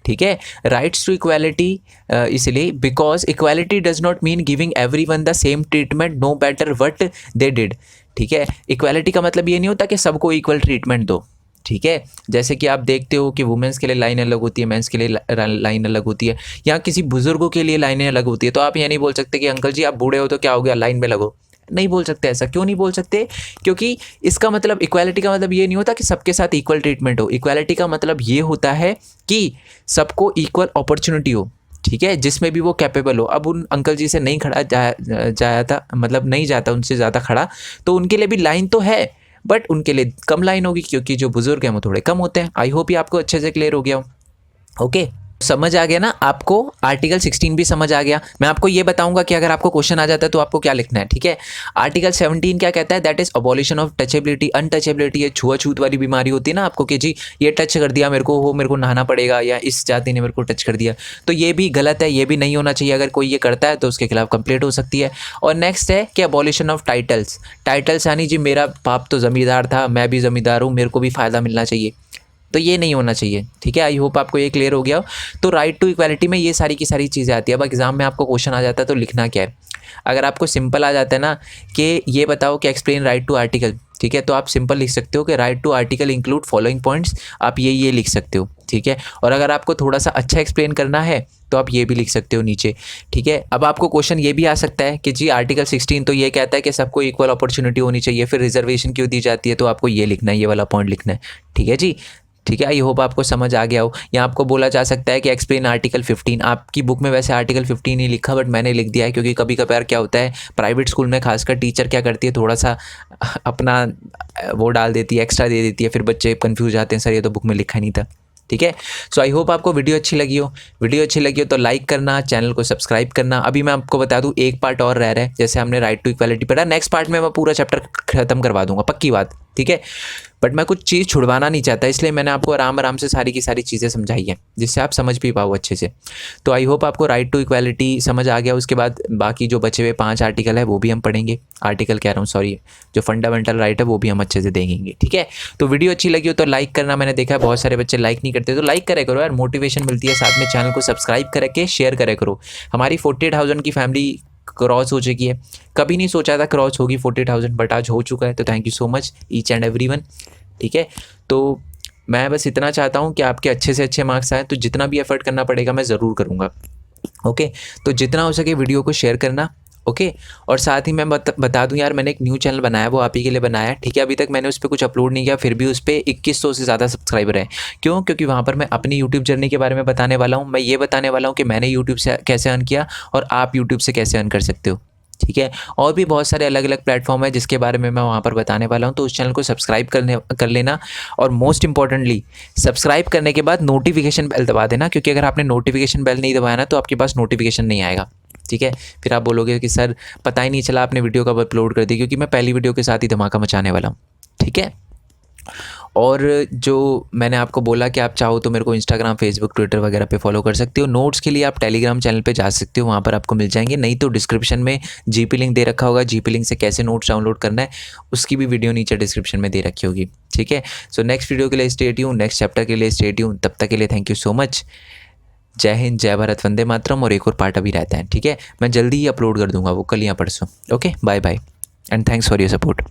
ठीक है। राइट्स टू इक्वालिटी इसलिए because equality does not mean giving everyone the same treatment no matter what they did, ठीक है। इक्वालिटी का मतलब ये नहीं होता कि सबको इक्वल ट्रीटमेंट दो, ठीक है। जैसे कि आप देखते हो कि वुमेंस के लिए लाइन अलग होती है, मेंस के लिए लाइन अलग होती है, या किसी बुजुर्गों के लिए लाइनें अलग होती है। तो आप ये नहीं बोल सकते कि अंकल जी आप बूढ़े हो तो क्या हो गया लाइन में लगो, नहीं बोल सकते ऐसा। क्यों नहीं बोल सकते? क्योंकि इसका मतलब, इक्वालिटी का मतलब ये नहीं होता कि सबके साथ इक्वल ट्रीटमेंट हो। इक्वालिटी का मतलब ये होता है कि सबको इक्वल अपॉर्चुनिटी हो, ठीक है, जिसमें भी वो कैपेबल हो। अब उन अंकल जी से नहीं खड़ा जाया था, मतलब नहीं जाता उनसे ज़्यादा खड़ा, तो उनके लिए भी लाइन तो है, बट उनके लिए कम लाइन होगी क्योंकि जो बुजुर्ग हैं वो थोड़े कम होते हैं। आई होप ये आपको अच्छे से क्लियर हो गया हो। ओके, समझ आ गया ना आपको? आर्टिकल 16 भी समझ आ गया। मैं आपको ये बताऊंगा कि अगर आपको क्वेश्चन आ जाता है तो आपको क्या लिखना है, ठीक है। आर्टिकल 17 क्या कहता है? That is abolition of touchability. Untouchability ये छुआछूत वाली बीमारी होती है ना आपको, कि जी ये टच कर दिया मेरे को नहाना पड़ेगा, या इस जाति ने मेरे को टच कर दिया, तो ये भी गलत है, ये भी नहीं होना चाहिए। अगर कोई ये करता है तो उसके खिलाफ कंप्लेंट हो सकती है। और नेक्स्ट है कि अबॉलिशन ऑफ टाइटल्स। टाइटल्स यानी जी मेरा बाप तो ज़मींदार था, मैं भी ज़मींदार हूँ, मेरे को भी फ़ायदा मिलना चाहिए, तो ये नहीं होना चाहिए, ठीक है। आई होप आपको ये क्लियर हो गया हो। तो राइट टू इक्वालिटी में ये सारी की सारी चीज़ें आती है। अब एग्जाम में आपको क्वेश्चन आ जाता है तो लिखना क्या है। अगर आपको सिंपल आ जाता है ना कि ये बताओ कि एक्सप्लेन राइट टू आर्टिकल, ठीक है। तो आप सिंपल लिख सकते हो कि right to article include following points, आप ये लिख सकते हो, ठीक है। और अगर आपको थोड़ा सा अच्छा एक्सप्लेन करना है तो आप ये भी लिख सकते हो नीचे, ठीक है। अब आपको क्वेश्चन ये भी आ सकता है कि जी आर्टिकल 16 तो ये कहता है कि सबको इक्वल अपॉर्चुनिटी होनी चाहिए, फिर रिजर्वेशन क्यों दी जाती है, तो आपको ये लिखना है, ये वाला पॉइंट लिखना है, ठीक है जी, ठीक है। आई होप आपको समझ आ गया हो। या आपको बोला जा सकता है कि एक्सप्लेन आर्टिकल 15, आपकी बुक में वैसे आर्टिकल 15 नहीं लिखा बट मैंने लिख दिया है, क्योंकि कभी कभार क्या होता है प्राइवेट स्कूल में खासकर टीचर क्या करती है, थोड़ा सा अपना वो डाल देती है, एक्स्ट्रा दे देती है, फिर बच्चे कन्फ्यूज जाते हैं, सर ये तो बुक में लिखा नहीं था, ठीक है। सो आई होप आपको वीडियो अच्छी लगी हो। वीडियो अच्छी लगी हो तो लाइक करना, चैनल को सब्सक्राइब करना। अभी मैं आपको बता दूं एक पार्ट और रह रहा है, जैसे हमने राइट टू इक्वालिटी पढ़ा, नेक्स्ट पार्ट में मैं पूरा चैप्टर खत्म करवा दूंगा, पक्की बात, ठीक है। बट मैं कुछ चीज़ छुड़वाना नहीं चाहता, इसलिए मैंने आपको आराम आराम से सारी की सारी चीज़ें समझाई हैं, जिससे आप समझ भी पाओ अच्छे से। तो आई होप आपको राइट टू इक्वालिटी समझ आ गया। उसके बाद बाकी जो बचे हुए 5 आर्टिकल है वो भी हम पढ़ेंगे, आर्टिकल कह रहा हूँ सॉरी, जो फंडामेंटल राइट है वो भी हम अच्छे से देखेंगे, ठीक है। तो वीडियो अच्छी लगी हो तो लाइक करना, मैंने देखा है बहुत सारे बच्चे लाइक नहीं करते, तो लाइक करे करो यार, मोटिवेशन मिलती है। साथ में चैनल को सब्सक्राइब करके शेयर करे करो। हमारी 48,000 की फैमिली क्रॉस हो चुकी है, कभी नहीं सोचा था क्रॉस होगी 40,000, बट आज हो चुका है, तो thank you so much each and everyone, ठीक है। तो मैं बस इतना चाहता हूँ कि आपके अच्छे से अच्छे मार्क्स आए, तो जितना भी एफर्ट करना पड़ेगा मैं ज़रूर करूँगा, ओके। तो जितना हो सके वीडियो को शेयर करना, ओके। और साथ ही मैं बता दूं यार, मैंने एक न्यू चैनल बनाया, वो आप ही के लिए बनाया, ठीक है। अभी तक मैंने उस पर कुछ अपलोड नहीं किया, फिर भी उस पर 2100 से ज़्यादा सब्सक्राइबर हैं। क्यों? क्योंकि वहाँ पर मैं अपनी यूट्यूब जर्नी के बारे में बताने वाला हूँ। मैं ये बताने वाला हूँ कि मैंने यूट्यूब से कैसे अर्न किया और आप यूट्यूब से कैसे अर्न कर सकते हो, ठीक है। और भी बहुत सारे अलग अलग प्लेटफॉर्म है जिसके बारे में मैं वहाँ पर बताने वाला हूँ, तो उस चैनल को सब्सक्राइब कर लेना। और मोस्ट इंपॉर्टेंटली सब्सक्राइब करने के बाद नोटिफिकेशन बेल दबा देना, क्योंकि अगर आपने नोटिफिकेशन बेल नहीं दबाया ना तो आपके पास नोटिफिकेशन नहीं आएगा, ठीक है। फिर आप बोलोगे कि सर पता ही नहीं चला आपने वीडियो कब अपलोड कर दी, क्योंकि मैं पहली वीडियो के साथ ही धमाका मचाने वाला हूँ, ठीक है। और जो मैंने आपको बोला कि आप चाहो तो मेरे को इंस्टाग्राम, फेसबुक, ट्विटर वगैरह पे फॉलो कर सकते हो। नोट्स के लिए आप टेलीग्राम चैनल पे जा सकते हो, वहाँ पर आपको मिल जाएंगे, नहीं तो डिस्क्रिप्शन में जीपी लिंक दे रखा होगा, जीपी लिंक से कैसे नोट्स डाउनलोड करना है उसकी भी वीडियो नीचे डिस्क्रिप्शन में दे रखी होगी, ठीक है। सो नेक्स्ट वीडियो के लिए स्टे ट्यून, नेक्स्ट चैप्टर के लिए स्टे ट्यून। तब तक के लिए थैंक यू सो मच। जय हिंद, जय भारत, वंदे मातरम। और एक और पार्ट अभी रहता है, ठीक है, मैं जल्दी ही अपलोड कर दूंगा वो, कल या परसों। Okay, bye bye and thanks for your support.